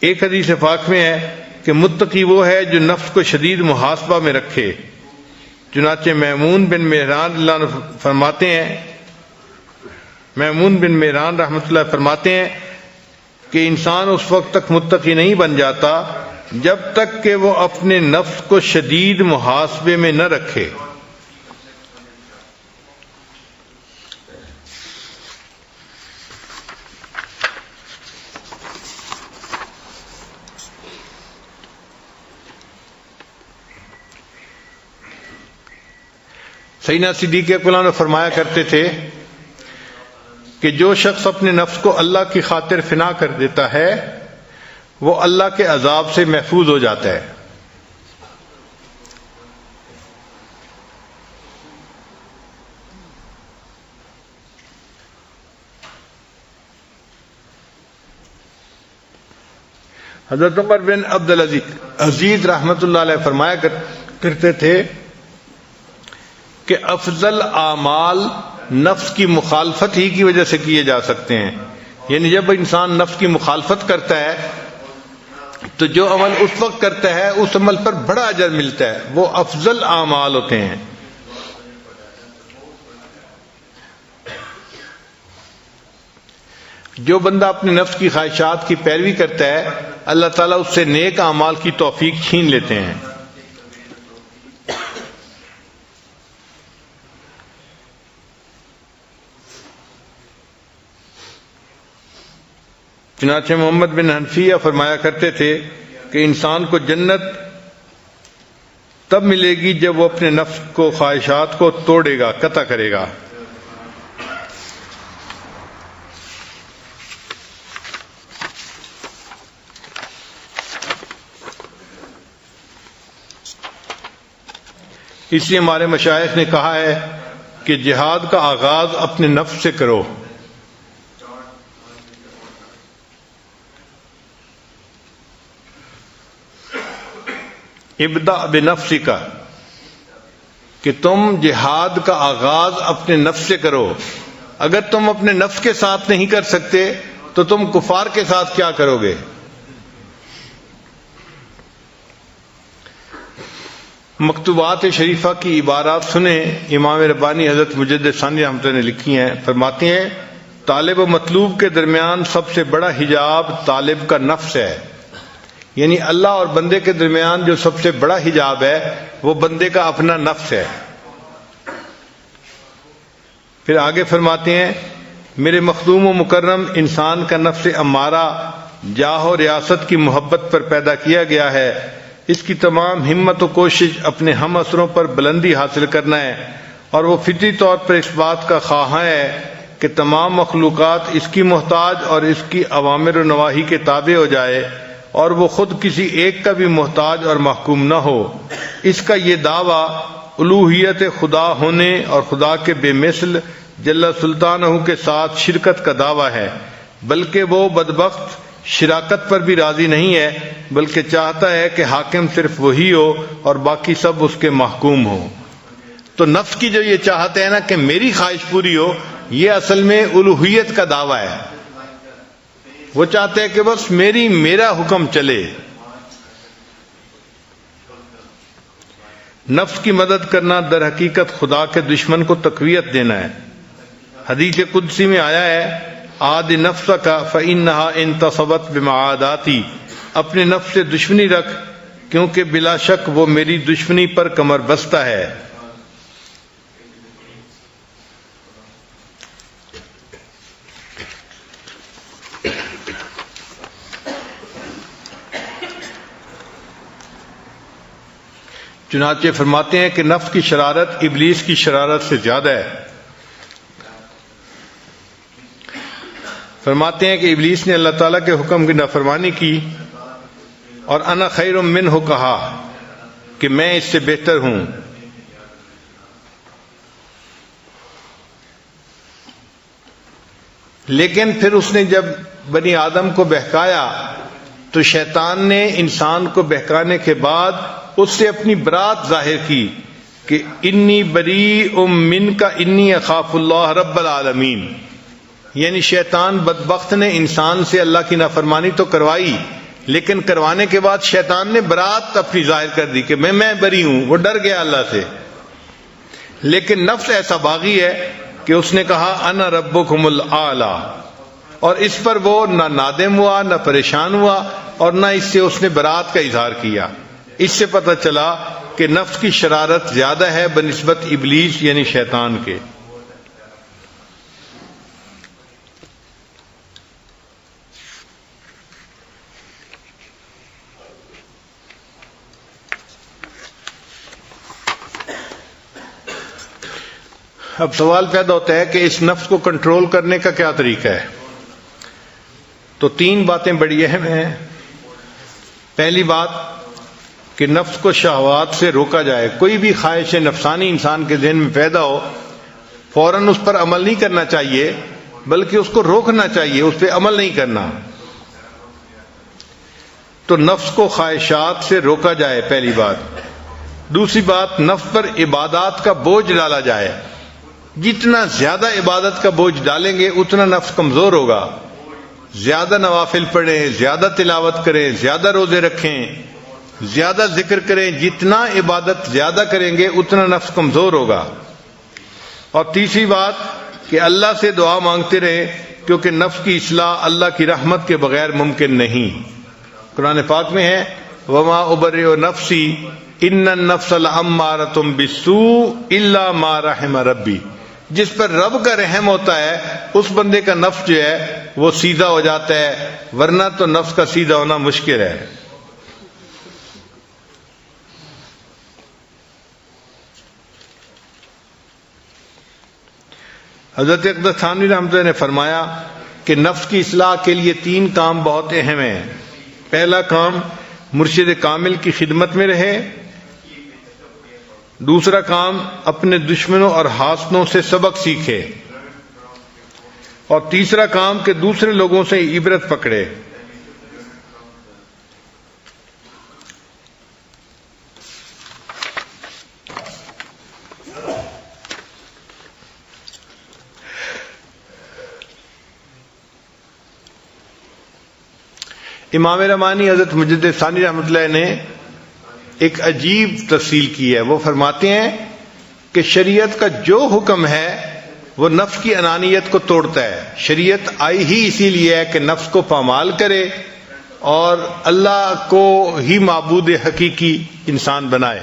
ایک حدیث پاک میں ہے کہ متقی وہ ہے جو نفس کو شدید محاسبہ میں رکھے۔ چنانچہ میمون بن مہران اللہ فرماتے ہیں، میمون بن مہران رحمۃ اللہ فرماتے ہیں کہ انسان اس وقت تک متقی نہیں بن جاتا جب تک کہ وہ اپنے نفس کو شدید محاسبے میں نہ رکھے۔ سیدنا صدیق اکبر فرمایا کرتے تھے کہ جو شخص اپنے نفس کو اللہ کی خاطر فنا کر دیتا ہے وہ اللہ کے عذاب سے محفوظ ہو جاتا ہے۔ حضرت عمر بن عبد العزیز رحمۃ اللہ علیہ فرمایا کرتے تھے کہ افضل اعمال نفس کی مخالفت ہی کی وجہ سے کیے جا سکتے ہیں، یعنی جب انسان نفس کی مخالفت کرتا ہے تو جو عمل اس وقت کرتا ہے اس عمل پر بڑا اجر ملتا ہے، وہ افضل اعمال ہوتے ہیں۔ جو بندہ اپنے نفس کی خواہشات کی پیروی کرتا ہے اللہ تعالیٰ اس سے نیک اعمال کی توفیق چھین لیتے ہیں۔ چنانچہ محمد بن حنفیہ فرمایا کرتے تھے کہ انسان کو جنت تب ملے گی جب وہ اپنے نفس کو خواہشات کو توڑے گا، قطع کرے گا۔ اس لیے ہمارے مشائخ نے کہا ہے کہ جہاد کا آغاز اپنے نفس سے کرو۔ ابدأ بنفسک، کہ تم جہاد کا آغاز اپنے نفس سے کرو۔ اگر تم اپنے نفس کے ساتھ نہیں کر سکتے تو تم کفار کے ساتھ کیا کرو گے؟ مکتوبات شریفہ کی عبارات سنیں، امام ربانی حضرت مجدد ثانی رحمۃ اللہ نے لکھی ہیں، فرماتے ہیں طالب و مطلوب کے درمیان سب سے بڑا حجاب طالب کا نفس ہے، یعنی اللہ اور بندے کے درمیان جو سب سے بڑا حجاب ہے وہ بندے کا اپنا نفس ہے۔ پھر آگے فرماتے ہیں میرے مخدوم و مکرم، انسان کا نفس امارہ جاہ و ریاست کی محبت پر پیدا کیا گیا ہے، اس کی تمام ہمت و کوشش اپنے ہم اثروں پر بلندی حاصل کرنا ہے، اور وہ فطری طور پر اس بات کا خواہاں ہے کہ تمام مخلوقات اس کی محتاج اور اس کی اوامر و نواہی کے تابع ہو جائے، اور وہ خود کسی ایک کا بھی محتاج اور محکوم نہ ہو۔ اس کا یہ دعویٰ الوہیت خدا ہونے اور خدا کے بے مثل جل سلطانہ کے ساتھ شرکت کا دعویٰ ہے، بلکہ وہ بدبخت شراکت پر بھی راضی نہیں ہے، بلکہ چاہتا ہے کہ حاکم صرف وہی ہو اور باقی سب اس کے محکوم ہو۔ تو نفس کی جو یہ چاہت ہے نا کہ میری خواہش پوری ہو، یہ اصل میں الوہیت کا دعویٰ ہے۔ وہ چاہتے ہیں کہ بس میرا حکم چلے۔ نفس کی مدد کرنا در حقیقت خدا کے دشمن کو تقویت دینا ہے۔ حدیث قدسی میں آیا ہے عاد نفسک فإنها انتصبت بمعاداتی، اپنے نفس سے دشمنی رکھ کیونکہ بلا شک وہ میری دشمنی پر کمر بستہ ہے۔ چنانچہ فرماتے ہیں کہ نفس کی شرارت ابلیس کی شرارت سے زیادہ ہے۔ فرماتے ہیں کہ ابلیس نے اللہ تعالیٰ کے حکم کی نافرمانی کی اور انا خیر منہ کہا کہ میں اس سے بہتر ہوں۔ لیکن پھر اس نے جب بنی آدم کو بہکایا تو شیطان نے انسان کو بہکانے کے بعد اس سے اپنی برات ظاہر کی کہ انی بریء منک انی اخاف اللہ رب العالمین، یعنی شیطان بدبخت نے انسان سے اللہ کی نافرمانی تو کروائی، لیکن کروانے کے بعد شیطان نے برات اپنی ظاہر کر دی کہ میں بری ہوں، وہ ڈر گیا اللہ سے۔ لیکن نفس ایسا باغی ہے کہ اس نے کہا انا ربکم الاعلی، اور اس پر وہ نہ نادم ہوا نہ پریشان ہوا اور نہ اس سے اس نے برات کا اظہار کیا۔ اس سے پتہ چلا کہ نفس کی شرارت زیادہ ہے بنسبت ابلیس یعنی شیطان کے۔ اب سوال پیدا ہوتا ہے کہ اس نفس کو کنٹرول کرنے کا کیا طریقہ ہے؟ تو تین باتیں بڑی اہم ہیں۔ پہلی بات کہ نفس کو شہوات سے روکا جائے۔ کوئی بھی خواہش نفسانی انسان کے ذہن میں پیدا ہو فوراً اس پر عمل نہیں کرنا چاہیے، بلکہ اس کو روکنا چاہیے، اس پہ عمل نہیں کرنا۔ تو نفس کو خواہشات سے روکا جائے، پہلی بات۔ دوسری بات، نفس پر عبادات کا بوجھ ڈالا جائے۔ جتنا زیادہ عبادت کا بوجھ ڈالیں گے اتنا نفس کمزور ہوگا، زیادہ نوافل پڑھیں، زیادہ تلاوت کریں، زیادہ روزے رکھیں، زیادہ ذکر کریں. جتنا عبادت زیادہ کریں گے اتنا نفس کمزور ہوگا. اور تیسری بات کہ اللہ سے دعا مانگتے رہیں، کیونکہ نفس کی اصلاح اللہ کی رحمت کے بغیر ممکن نہیں. قرآن پاک میں ہے وما ابرئ نفسی ان النفس لامارۃ بالسوء الا ما رحم ربی. جس پر رب کا رحم ہوتا ہے اس بندے کا نفس جو ہے وہ سیدھا ہو جاتا ہے، ورنہ تو نفس کا سیدھا ہونا مشکل ہے. حضرت اقدس تھانوی رحمۃ اللہ نے فرمایا کہ نفس کی اصلاح کے لیے 3 کام بہت اہم ہیں. پہلا کام مرشد کامل کی خدمت میں رہے. دوسرا کام اپنے دشمنوں اور حاسدوں سے سبق سیکھے. اور تیسرا کام کہ دوسرے لوگوں سے عبرت پکڑے. امام رحمانی حضرت مجدد ثانی رحمۃ اللہ نے ایک عجیب تفصیل کی ہے. وہ فرماتے ہیں کہ شریعت کا جو حکم ہے وہ نفس کی انانیت کو توڑتا ہے. شریعت آئی ہی اسی لیے ہے کہ نفس کو پامال کرے اور اللہ کو ہی معبود حقیقی انسان بنائے.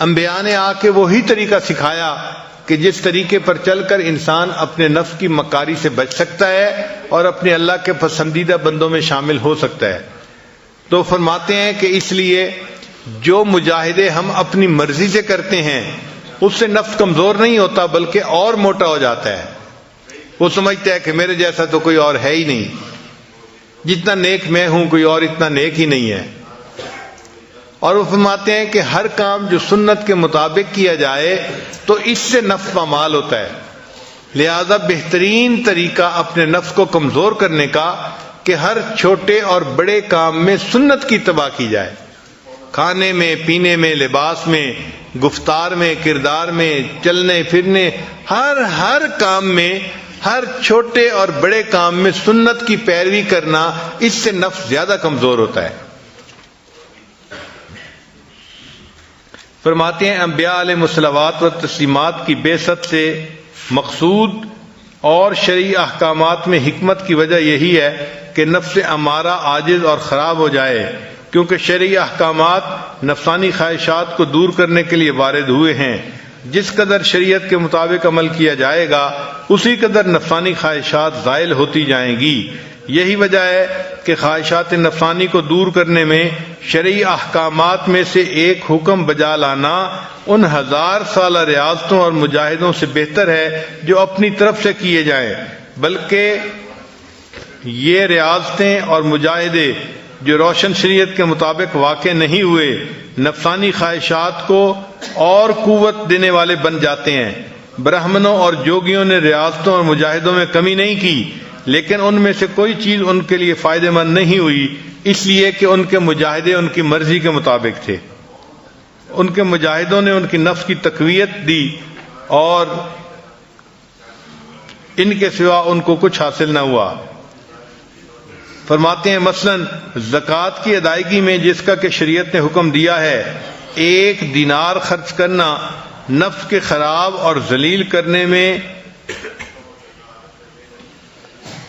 انبیاء نے آ کے وہی طریقہ سکھایا کہ جس طریقے پر چل کر انسان اپنے نفس کی مکاری سے بچ سکتا ہے اور اپنے اللہ کے پسندیدہ بندوں میں شامل ہو سکتا ہے. تو فرماتے ہیں کہ اس لیے جو مجاہدے ہم اپنی مرضی سے کرتے ہیں اس سے نفس کمزور نہیں ہوتا بلکہ اور موٹا ہو جاتا ہے. وہ سمجھتا ہے کہ میرے جیسا تو کوئی اور ہے ہی نہیں، جتنا نیک میں ہوں کوئی اور اتنا نیک ہی نہیں ہے. اور وہ فرماتے ہیں کہ ہر کام جو سنت کے مطابق کیا جائے تو اس سے نفس پامال ہوتا ہے. لہذا بہترین طریقہ اپنے نفس کو کمزور کرنے کا کہ ہر چھوٹے اور بڑے کام میں سنت کی اتباع کی جائے. کھانے میں، پینے میں، لباس میں، گفتار میں، کردار میں، چلنے پھرنے، ہر کام میں، ہر چھوٹے اور بڑے کام میں سنت کی پیروی کرنا، اس سے نفس زیادہ کمزور ہوتا ہے. فرماتے ہیں انبیاء علیہ الصلوات و تسلیمات کی بعثت سے مقصود اور شرعی احکامات میں حکمت کی وجہ یہی ہے کہ نفس امارہ عاجز اور خراب ہو جائے، کیونکہ شرعی احکامات نفسانی خواہشات کو دور کرنے کے لیے وارد ہوئے ہیں. جس قدر شریعت کے مطابق عمل کیا جائے گا اسی قدر نفسانی خواہشات زائل ہوتی جائیں گی. یہی وجہ ہے کہ خواہشات نفسانی کو دور کرنے میں شرعی احکامات میں سے ایک حکم بجا لانا ان 1000 سالہ ریاضتوں اور مجاہدوں سے بہتر ہے جو اپنی طرف سے کیے جائیں. بلکہ یہ ریاضتیں اور مجاہدے جو روشن شریعت کے مطابق واقع نہیں ہوئے نفسانی خواہشات کو اور قوت دینے والے بن جاتے ہیں. برہمنوں اور جوگیوں نے ریاضتوں اور مجاہدوں میں کمی نہیں کی، لیکن ان میں سے کوئی چیز ان کے لیے فائدہ مند نہیں ہوئی، اس لیے کہ ان کے مجاہدے ان کی مرضی کے مطابق تھے. ان کے مجاہدوں نے ان کی نفس کی تقویت دی اور ان کے سوا ان کو کچھ حاصل نہ ہوا. فرماتے ہیں مثلا زکوٰۃ کی ادائیگی میں جس کا کہ شریعت نے حکم دیا ہے 1 دینار خرچ کرنا نفس کے خراب اور ذلیل کرنے میں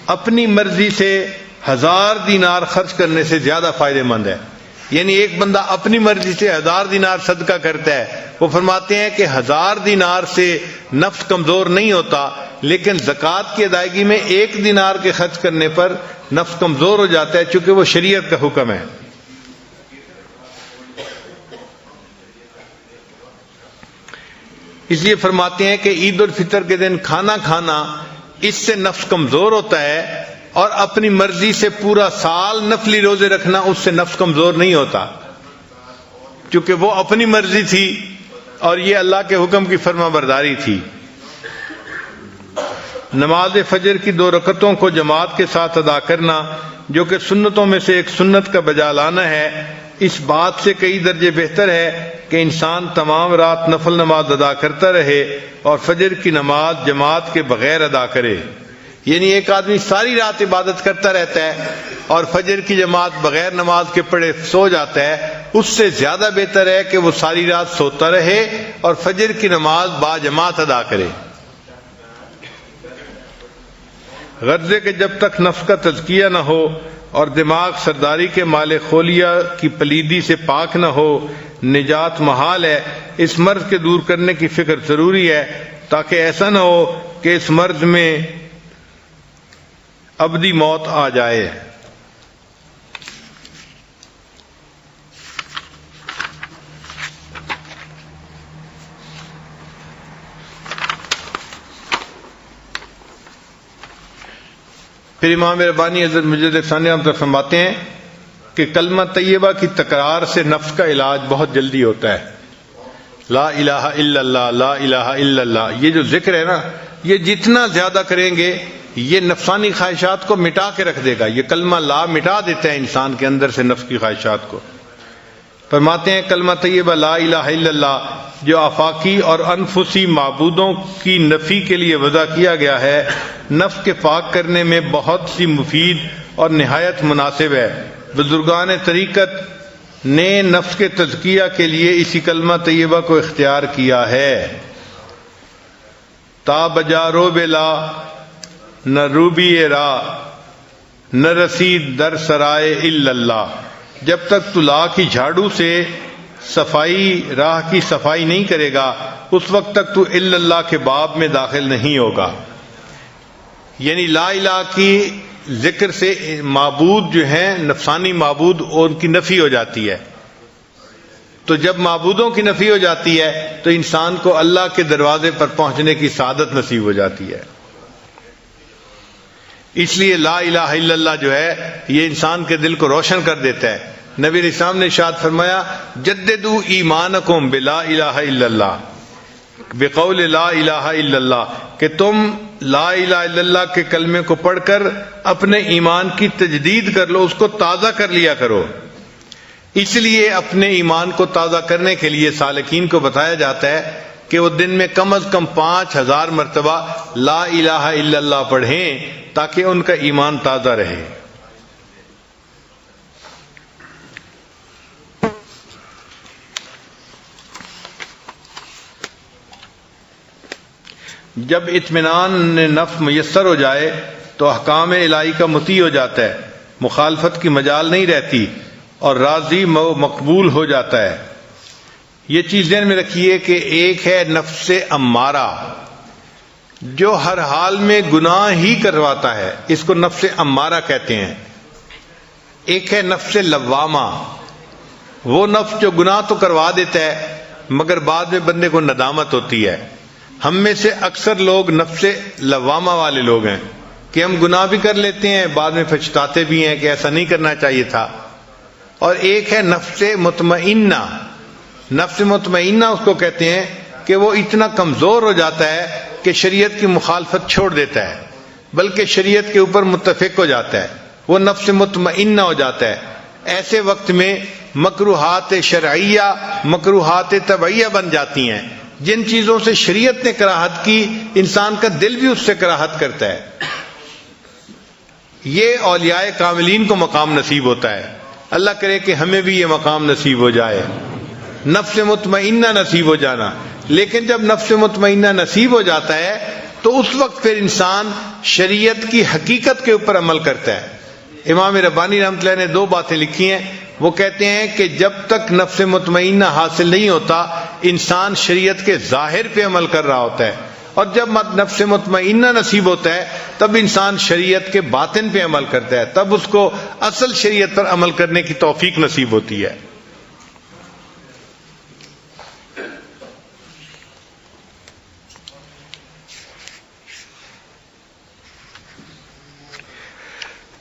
اپنی مرضی سے 1000 دینار خرچ کرنے سے زیادہ فائدہ مند ہے. یعنی ایک بندہ اپنی مرضی سے 1000 دینار صدقہ کرتا ہے. وہ فرماتے ہیں کہ 1000 دینار سے نفس کمزور نہیں ہوتا، لیکن زکوٰۃ کی ادائیگی میں 1 دینار کے خرچ کرنے پر نفس کمزور ہو جاتا ہے، چونکہ وہ شریعت کا حکم ہے. اس لیے فرماتے ہیں کہ عید الفطر کے دن کھانا کھانا اس سے نفس کمزور ہوتا ہے، اور اپنی مرضی سے پورا سال نفلی روزے رکھنا اس سے نفس کمزور نہیں ہوتا، چونکہ وہ اپنی مرضی تھی اور یہ اللہ کے حکم کی فرما برداری تھی. نماز فجر کی 2 رکعتوں کو جماعت کے ساتھ ادا کرنا جو کہ سنتوں میں سے ایک سنت کا بجا لانا ہے، اس بات سے کئی درجے بہتر ہے کہ انسان تمام رات نفل نماز ادا کرتا رہے اور فجر کی نماز جماعت کے بغیر ادا کرے. یعنی ایک آدمی ساری رات عبادت کرتا رہتا ہے اور فجر کی جماعت بغیر نماز کے پڑھے سو جاتا ہے، اس سے زیادہ بہتر ہے کہ وہ ساری رات سوتا رہے اور فجر کی نماز با جماعت ادا کرے۔ غرض کہ جب تک نفس کا تزکیہ نہ ہو اور دماغ سرداری کے مال خولیہ کی پلیدی سے پاک نہ ہو، نجات محال ہے۔ اس مرض کے دور کرنے کی فکر ضروری ہے تاکہ ایسا نہ ہو کہ اس مرض میں ابدی موت آ جائے۔ پھر امام ربانی حضرت مجدد ثانی رحمۃ اللہ فرماتے ہیں کہ کلمہ طیبہ کی تکرار سے نفس کا علاج بہت جلدی ہوتا ہے۔ لا الہ الا اللہ، لا الہ الا اللہ، یہ جو ذکر ہے نا، یہ جتنا زیادہ کریں گے یہ نفسانی خواہشات کو مٹا کے رکھ دے گا۔ یہ کلمہ لا مٹا دیتا ہے انسان کے اندر سے نفس کی خواہشات کو۔ فرماتے ہیں کلمہ طیبہ لا الہ الا اللہ جو آفاقی اور انفسی معبودوں کی نفی کے لیے وضع کیا گیا ہے، نفس کے پاک کرنے میں بہت سی مفید اور نہایت مناسب ہے۔ بزرگان طریقت نے نفس کے تزکیہ کے لیے اسی کلمہ طیبہ کو اختیار کیا ہے۔ تا بجارو بلا نہ روبی را نہ رسید در سرائے الا اللہ، جب تک تو لا کی جھاڑو سے صفائی راہ کی صفائی نہیں کرے گا اس وقت تک تو الا اللہ کے باب میں داخل نہیں ہوگا۔ یعنی لا الہ کی ذکر سے معبود جو ہیں نفسانی معبود ان کی نفی ہو جاتی ہے، تو جب معبودوں کی نفی ہو جاتی ہے تو انسان کو اللہ کے دروازے پر پہنچنے کی سعادت نصیب ہو جاتی ہے۔ اس لیے لا الہ الا اللہ جو ہے یہ انسان کے دل کو روشن کر دیتا ہے۔ نبی علیہ السلام نے ارشاد فرمایا جددوا ایمانکم بلا الہ الا اللہ، بقول لا الہ الا اللہ، کہ تم لا الہ الا اللہ کے کلمے کو پڑھ کر اپنے ایمان کی تجدید کر لو، اس کو تازہ کر لیا کرو۔ اس لیے اپنے ایمان کو تازہ کرنے کے لیے سالکین کو بتایا جاتا ہے کہ وہ دن میں کم از کم 5000 مرتبہ لا الہ الا اللہ پڑھیں تاکہ ان کا ایمان تازہ رہے۔ جب اطمینان نفس میسر ہو جائے تو احکام الہی کا مطیع ہو جاتا ہے، مخالفت کی مجال نہیں رہتی اور راضی مقبول ہو جاتا ہے۔ یہ چیز ذہن میں رکھیے کہ ایک ہے نفس امارہ جو ہر حال میں گناہ ہی کرواتا ہے، اس کو نفس امارہ کہتے ہیں۔ ایک ہے نفس لوامہ، وہ نفس جو گناہ تو کروا دیتا ہے مگر بعد میں بندے کو ندامت ہوتی ہے۔ ہم میں سے اکثر لوگ نفس لوامہ والے لوگ ہیں کہ ہم گناہ بھی کر لیتے ہیں بعد میں پچھتاتے بھی ہیں کہ ایسا نہیں کرنا چاہیے تھا۔ اور ایک ہے نفس مطمئنہ، نفس مطمئنہ اس کو کہتے ہیں کہ وہ اتنا کمزور ہو جاتا ہے کہ شریعت کی مخالفت چھوڑ دیتا ہے بلکہ شریعت کے اوپر متفق ہو جاتا ہے، وہ نفس مطمئنہ ہو جاتا ہے۔ ایسے وقت میں مکروہات شرعیہ مکروہات طبعیہ بن جاتی ہیں، جن چیزوں سے شریعت نے کراہت کی انسان کا دل بھی اس سے کراہت کرتا ہے۔ یہ اولیاء کاملین کو مقام نصیب ہوتا ہے، اللہ کرے کہ ہمیں بھی یہ مقام نصیب ہو جائے، نفس مطمئنہ نصیب ہو جانا۔ لیکن جب نفس مطمئنہ نصیب ہو جاتا ہے تو اس وقت پھر انسان شریعت کی حقیقت کے اوپر عمل کرتا ہے۔ امام ربانی رحمۃ اللہ نے 2 باتیں لکھی ہیں، وہ کہتے ہیں کہ جب تک نفس مطمئنہ حاصل نہیں ہوتا انسان شریعت کے ظاہر پہ عمل کر رہا ہوتا ہے، اور جب نفس مطمئنہ نصیب ہوتا ہے تب انسان شریعت کے باطن پہ عمل کرتا ہے، تب اس کو اصل شریعت پر عمل کرنے کی توفیق نصیب ہوتی ہے۔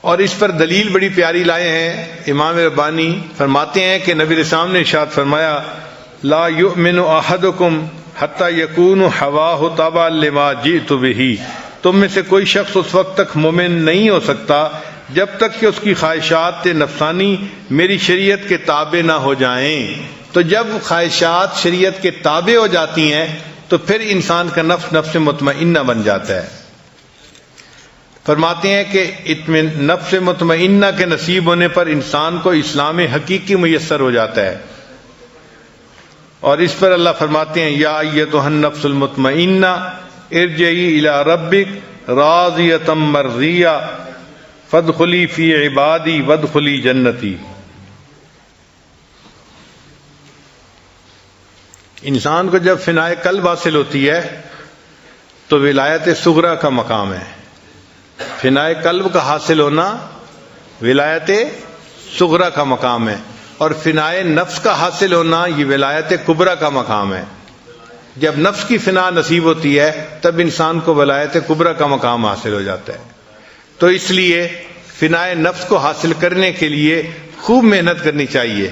اور اس پر دلیل بڑی پیاری لائے ہیں۔ امام ربانی فرماتے ہیں کہ نبی رسول نے ارشاد فرمایا لا یؤمن احدکم حتی یکون ہواہ تابعا لما جئت بہ، تم میں سے کوئی شخص اس وقت تک مومن نہیں ہو سکتا جب تک کہ اس کی خواہشات نفسانی میری شریعت کے تابع نہ ہو جائیں۔ تو جب خواہشات شریعت کے تابع ہو جاتی ہیں تو پھر انسان کا نفس مطمئنہ بن جاتا ہے۔ فرماتے ہیں کہ نفس مطمئنہ کے نصیب ہونے پر انسان کو اسلام حقیقی میسر ہو جاتا ہے. اور اس پر اللہ فرماتے ہیں یا ایتھا النفس المطمئنہ ارجعی الی ربک راضیۃ مرضیہ فادخلی فی عبادی وادخلی جنتی. انسان کو جب فنائے قلب حاصل ہوتی ہے تو ولایت صغریٰ کا مقام ہے. فنائے قلب کا حاصل ہونا ولایت صغریٰ کا مقام ہے، اور فنائے نفس کا حاصل ہونا یہ ولایت کبریٰ کا مقام ہے. جب نفس کی فنا نصیب ہوتی ہے تب انسان کو ولایت کبریٰ کا مقام حاصل ہو جاتا ہے. تو اس لیے فنائے نفس کو حاصل کرنے کے لیے خوب محنت کرنی چاہیے.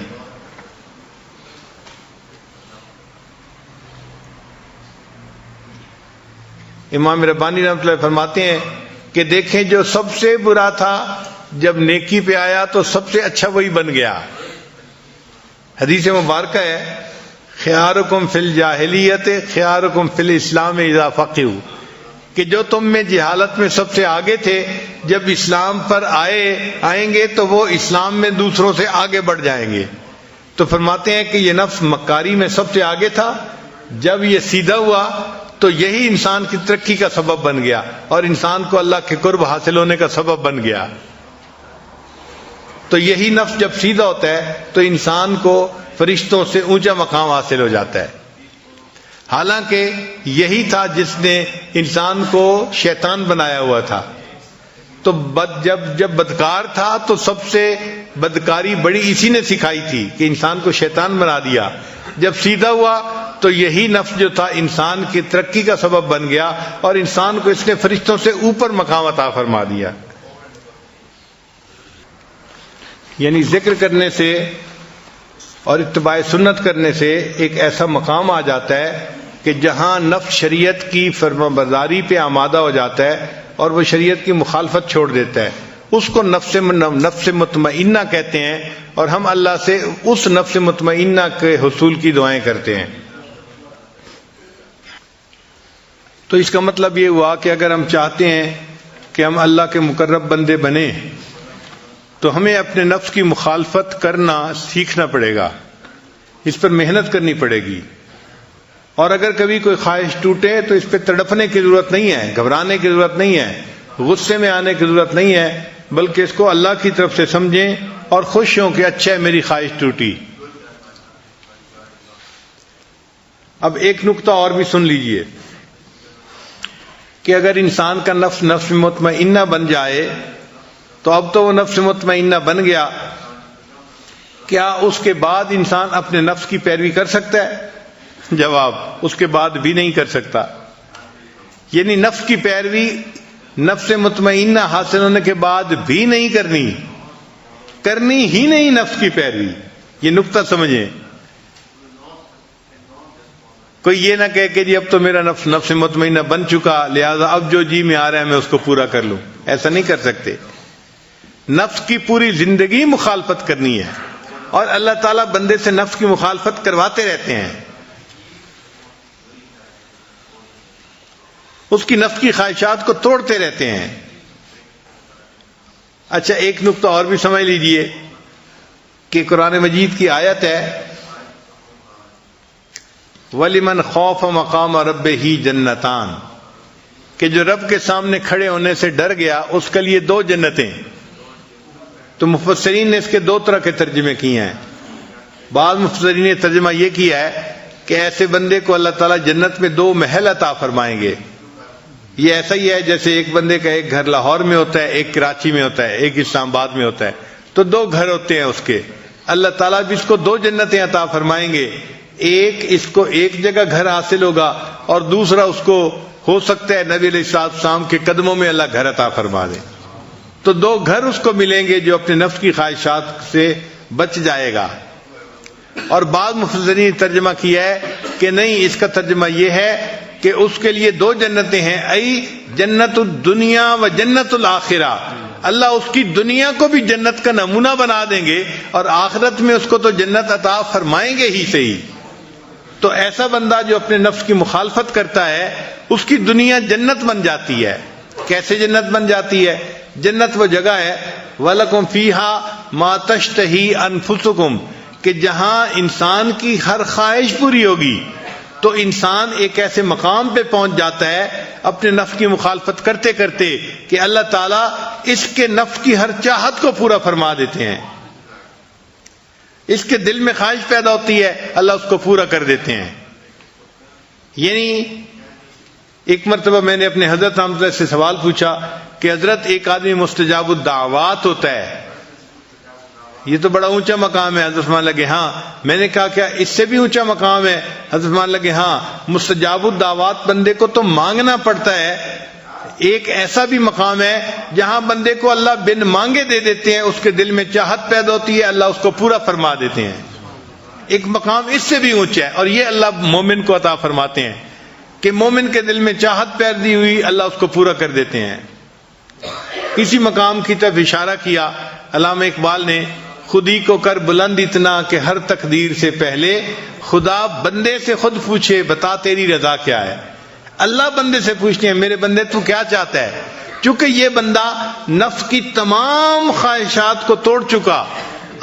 امام ربانی رحمۃ اللہ فرماتے ہیں کہ دیکھیں جو سب سے برا تھا جب نیکی پہ آیا تو سب سے اچھا وہی بن گیا. حدیث مبارکہ ہے خیارکم فی الجاہلیت خیارکم فی الاسلام اذا فقہوا، کہ جو تم میں جہالت میں سب سے آگے تھے جب اسلام پر آئیں گے تو وہ اسلام میں دوسروں سے آگے بڑھ جائیں گے. تو فرماتے ہیں کہ یہ نفس مکاری میں سب سے آگے تھا، جب یہ سیدھا ہوا تو یہی انسان کی ترقی کا سبب بن گیا اور انسان کو اللہ کے قرب حاصل ہونے کا سبب بن گیا. تو یہی نفس جب سیدھا ہوتا ہے تو انسان کو فرشتوں سے اونچا مقام حاصل ہو جاتا ہے. حالانکہ یہی تھا جس نے انسان کو شیطان بنایا ہوا تھا. تو جب بدکار تھا تو سب سے بدکاری بڑی اسی نے سکھائی تھی کہ انسان کو شیطان بنا دیا. جب سیدھا ہوا تو یہی نفس جو تھا انسان کی ترقی کا سبب بن گیا اور انسان کو اس نے فرشتوں سے اوپر مقام عطا فرما دیا. یعنی ذکر کرنے سے اور اتباع سنت کرنے سے ایک ایسا مقام آ جاتا ہے کہ جہاں نفس شریعت کی فرمانبرداری پہ آمادہ ہو جاتا ہے اور وہ شریعت کی مخالفت چھوڑ دیتا ہے. اس کو نفس مطمئنہ کہتے ہیں اور ہم اللہ سے اس نفس مطمئنہ کے حصول کی دعائیں کرتے ہیں. تو اس کا مطلب یہ ہوا کہ اگر ہم چاہتے ہیں کہ ہم اللہ کے مقرب بندے بنیں تو ہمیں اپنے نفس کی مخالفت کرنا سیکھنا پڑے گا، اس پر محنت کرنی پڑے گی. اور اگر کبھی کوئی خواہش ٹوٹے تو اس پہ تڑپنے کی ضرورت نہیں ہے، گھبرانے کی ضرورت نہیں ہے، غصے میں آنے کی ضرورت نہیں ہے، بلکہ اس کو اللہ کی طرف سے سمجھیں اور خوش ہوں کہ اچھا ہے میری خواہش ٹوٹی. اب ایک نقطہ اور بھی سن لیجئے کہ اگر انسان کا نفس مطمئنہ بن جائے تو اب تو وہ نفس مطمئنہ بن گیا، کیا اس کے بعد انسان اپنے نفس کی پیروی کر سکتا ہے؟ جواب اس کے بعد بھی نہیں کر سکتا. یعنی نفس کی پیروی نفس مطمئنہ حاصل ہونے کے بعد بھی نہیں کرنی ہی نہیں نفس کی پیروی. یہ نقطہ سمجھیں. کوئی یہ نہ کہے کہ جی اب تو میرا نفس مطمئنہ بن چکا لہذا اب جو جی میں آ رہا ہے میں اس کو پورا کر لوں. ایسا نہیں کر سکتے. نفس کی پوری زندگی مخالفت کرنی ہے اور اللہ تعالیٰ بندے سے نفس کی مخالفت کرواتے رہتے ہیں. اس کی نفس کی خواہشات کو توڑتے رہتے ہیں. اچھا ایک نقطہ اور بھی سمجھ لیجئے کہ قرآن مجید کی آیت ہے وَلِمَنْ خَافَ مَقَامَ رَبِّهِ جَنَّتَانِ، کہ جو رب کے سامنے کھڑے ہونے سے ڈر گیا اس کے لیے 2 جنتیں. تو مفسرین نے اس کے 2 طرح کے ترجمے کیے ہیں. بعض مفسرین نے ترجمہ یہ کیا ہے کہ ایسے بندے کو اللہ تعالیٰ جنت میں 2 محل عطا فرمائیں گے. یہ ایسا ہی ہے جیسے ایک بندے کا ایک گھر لاہور میں ہوتا ہے، ایک کراچی میں ہوتا ہے، ایک اسلام آباد میں ہوتا ہے. تو 2 گھر ہوتے ہیں اس کے. اللہ تعالیٰ بھی اس کو 2 جنتیں عطا فرمائیں گے. ایک اس کو ایک جگہ گھر حاصل ہوگا اور دوسرا اس کو ہو سکتا ہے نبی علیہ السلام کے قدموں میں اللہ گھر عطا فرما دے. تو 2 گھر اس کو ملیں گے جو اپنے نفس کی خواہشات سے بچ جائے گا. اور بعض مفسرین نے ترجمہ کیا ہے کہ نہیں، اس کا ترجمہ یہ ہے کہ اس کے لیے 2 جنتیں ہیں، ای جنت الدنیا و جنت الآخرہ. اللہ اس کی دنیا کو بھی جنت کا نمونہ بنا دیں گے اور آخرت میں اس کو تو جنت عطا فرمائیں گے ہی صحیح. تو ایسا بندہ جو اپنے نفس کی مخالفت کرتا ہے اس کی دنیا جنت بن جاتی ہے کیسے جنت بن جاتی ہے؟ جنت وہ جگہ ہے وَلَكُمْ فِيهَا مَا تَشْتَهِي أَنفُسُكُمْ کہ جہاں انسان کی ہر خواہش پوری ہوگی. تو انسان ایک ایسے مقام پہ پہنچ جاتا ہے اپنے نفس کی مخالفت کرتے کرتے کہ اللہ تعالیٰ اس کے نفس کی ہر چاہت کو پورا فرما دیتے ہیں. اس کے دل میں خواہش پیدا ہوتی ہے، اللہ اس کو پورا کر دیتے ہیں. یعنی ایک مرتبہ میں نے اپنے حضرت حمزہ سے سوال پوچھا کہ حضرت ایک آدمی مستجاب الدعوات ہوتا ہے، یہ تو بڑا اونچا مقام ہے. حضرت فرمان لگے ہاں. میں نے کہا کیا اس سے بھی اونچا مقام ہے؟ حضرت فرمان لگے ہاں، مستجاب الدعوات بندے کو تو مانگنا پڑتا ہے. ایک ایسا بھی مقام ہے جہاں بندے کو اللہ بن مانگے دے دیتے ہیں، اس کے دل میں چاہت پیدا ہوتی ہے، اللہ اس کو پورا فرما دیتے ہیں. ایک مقام اس سے بھی اونچا ہے، اور یہ اللہ مومن کو عطا فرماتے ہیں کہ مومن کے دل میں چاہت پیدا ہوئی، اللہ اس کو پورا کر دیتے ہیں. اسی مقام کی طرف اشارہ کیا علامہ اقبال نے، خودی کو کر بلند اتنا کہ ہر تقدیر سے پہلے خدا بندے سے خود پوچھے بتا تیری رضا کیا ہے. اللہ بندے سے پوچھتے ہیں میرے بندے تو کیا چاہتا ہے. چونکہ یہ بندہ نفس کی تمام خواہشات کو توڑ چکا،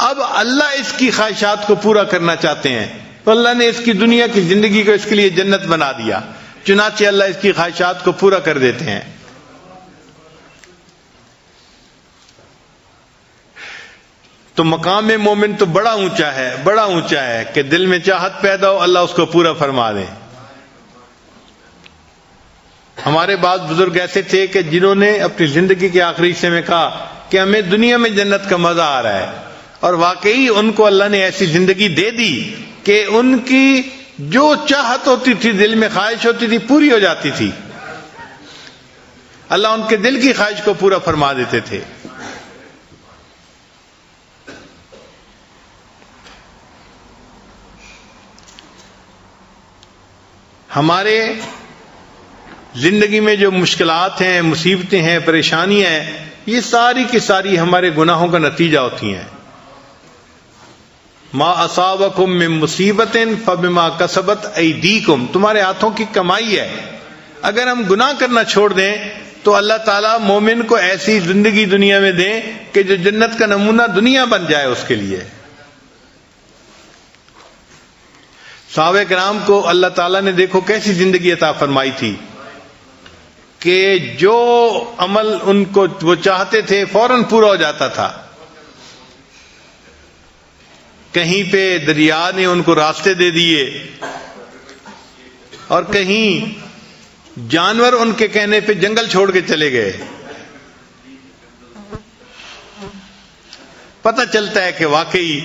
اب اللہ اس کی خواہشات کو پورا کرنا چاہتے ہیں، تو اللہ نے اس کی دنیا کی زندگی کو اس کے لیے جنت بنا دیا. چنانچہ اللہ اس کی خواہشات کو پورا کر دیتے ہیں. تو مقام مومن تو بڑا اونچا ہے، بڑا اونچا ہے کہ دل میں چاہت پیدا ہو، اللہ اس کو پورا فرما دے. ہمارے بعض بزرگ ایسے تھے کہ جنہوں نے اپنی زندگی کے آخری حصے میں کہا کہ ہمیں دنیا میں جنت کا مزہ آ رہا ہے، اور واقعی ان کو اللہ نے ایسی زندگی دے دی کہ ان کی جو چاہت ہوتی تھی، دل میں خواہش ہوتی تھی، پوری ہو جاتی تھی. اللہ ان کے دل کی خواہش کو پورا فرما دیتے تھے. ہمارے زندگی میں جو مشکلات ہیں، مصیبتیں ہیں، پریشانیاں ہیں، یہ ساری کی ساری ہمارے گناہوں کا نتیجہ ہوتی ہیں. ما اصابکم من مصیبت فبما کسبت ایدیکم، تمہارے ہاتھوں کی کمائی ہے. اگر ہم گناہ کرنا چھوڑ دیں تو اللہ تعالیٰ مومن کو ایسی زندگی دنیا میں دیں کہ جو جنت کا نمونہ دنیا بن جائے اس کے لیے. صحابہ کرام کو اللہ تعالیٰ نے دیکھو کیسی زندگی عطا فرمائی تھی کہ جو عمل ان کو وہ چاہتے تھے فوراً پورا ہو جاتا تھا. کہیں پہ دریا نے ان کو راستے دے دیے، اور کہیں جانور ان کے کہنے پہ جنگل چھوڑ کے چلے گئے. پتہ چلتا ہے کہ واقعی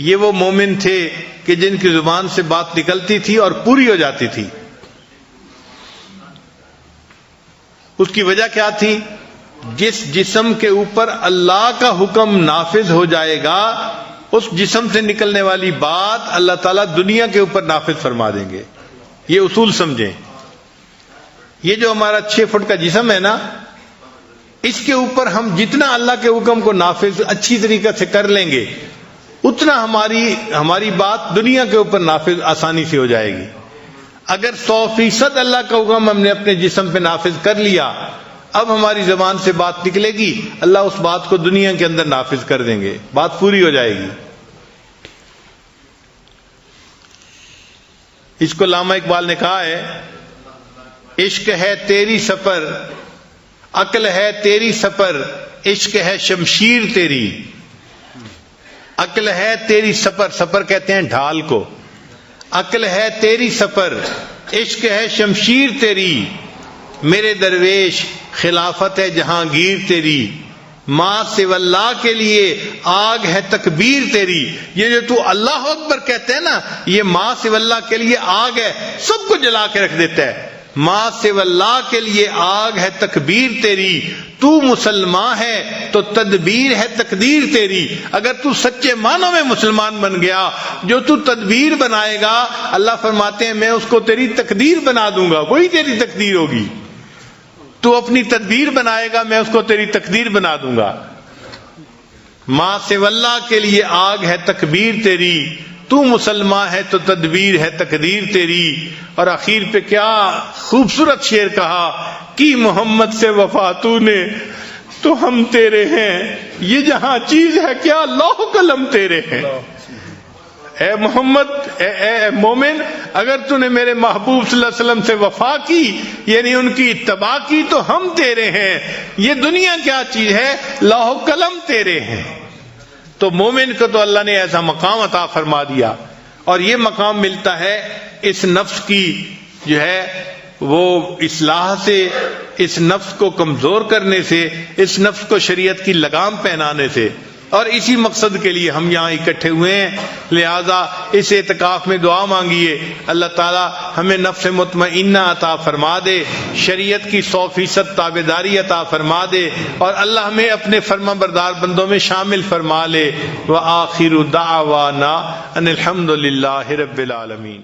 یہ وہ مومن تھے کہ جن کی زبان سے بات نکلتی تھی اور پوری ہو جاتی تھی. اس کی وجہ کیا تھی؟ جس جسم کے اوپر اللہ کا حکم نافذ ہو جائے گا، اس جسم سے نکلنے والی بات اللہ تعالیٰ دنیا کے اوپر نافذ فرما دیں گے. یہ اصول سمجھیں. یہ جو ہمارا 6 فٹ کا جسم ہے نا، اس کے اوپر ہم جتنا اللہ کے حکم کو نافذ اچھی طریقے سے کر لیں گے، اتنا ہماری بات دنیا کے اوپر نافذ آسانی سے ہو جائے گی. اگر 100% اللہ کا حکم ہم نے اپنے جسم پہ نافذ کر لیا، اب ہماری زبان سے بات نکلے گی، اللہ اس بات کو دنیا کے اندر نافذ کر دیں گے، بات پوری ہو جائے گی. اس کو علامہ اقبال نے کہا ہے، عشق ہے تیری سفر، عقل ہے تیری سفر، عشق ہے شمشیر تیری. عقل ہے تیری سفر، سفر کہتے ہیں ڈھال کو. عقل ہے تیری سفر، عشق ہے شمشیر تیری. میرے درویش خلافت ہے جہانگیر تیری. ماں سو اللہ کے لیے آگ ہے تکبیر تیری. یہ جو تو اللہ اکبر کہتے ہیں نا، یہ ماں سو اللہ کے لیے آگ ہے، سب کو جلا کے رکھ دیتا ہے. ماں سو اللہ کے لیے آگ ہے تکبیر تیری. تو مسلمان ہے تو تدبیر ہے تقدیر تیری. اگر تو سچے معنوں میں مسلمان بن گیا، جو تو تدبیر بنائے گا، اللہ فرماتے ہیں میں اس کو تیری تقدیر بنا دوں گا، وہی تیری تقدیر ہوگی. تو اپنی تدبیر بنائے گا، میں اس کو تیری تقدیر بنا دوں گا. ماں سے اللہ کے لیے آگ ہے تکبیر تیری. تو مسلمان ہے تو تدبیر ہے تقدیر تیری. اور اخیر پہ کیا خوبصورت شعر کہا کہ محمد سے وفا تو نے تو ہم تیرے ہیں, یہ جہاں چیز ہے کیا لوح قلم تیرے ہیں. اے محمد, اے مومن, اگر تو نے میرے محبوب صلی اللہ علیہ وسلم سے وفا کی یعنی ان کی اتباع کی تو ہم تیرے ہیں, یہ دنیا کیا چیز ہے لوح قلم تیرے ہیں. تو مومن کو تو اللہ نے ایسا مقام عطا فرما دیا, اور یہ مقام ملتا ہے اس نفس کی جو ہے وہ اصلاح سے, اس نفس کو کمزور کرنے سے, اس نفس کو شریعت کی لگام پہنانے سے, اور اسی مقصد کے لیے ہم یہاں اکٹھے ہوئے ہیں. لہذا اس اعتکاف میں دعا مانگیے اللہ تعالی ہمیں نفس مطمئنہ عطا فرما دے, شریعت کی 100% تابعداری عطا فرما دے, اور اللہ ہمیں اپنے فرما بردار بندوں میں شامل فرما لے. وآخر دعوانا ان الحمد للہ رب العالمین.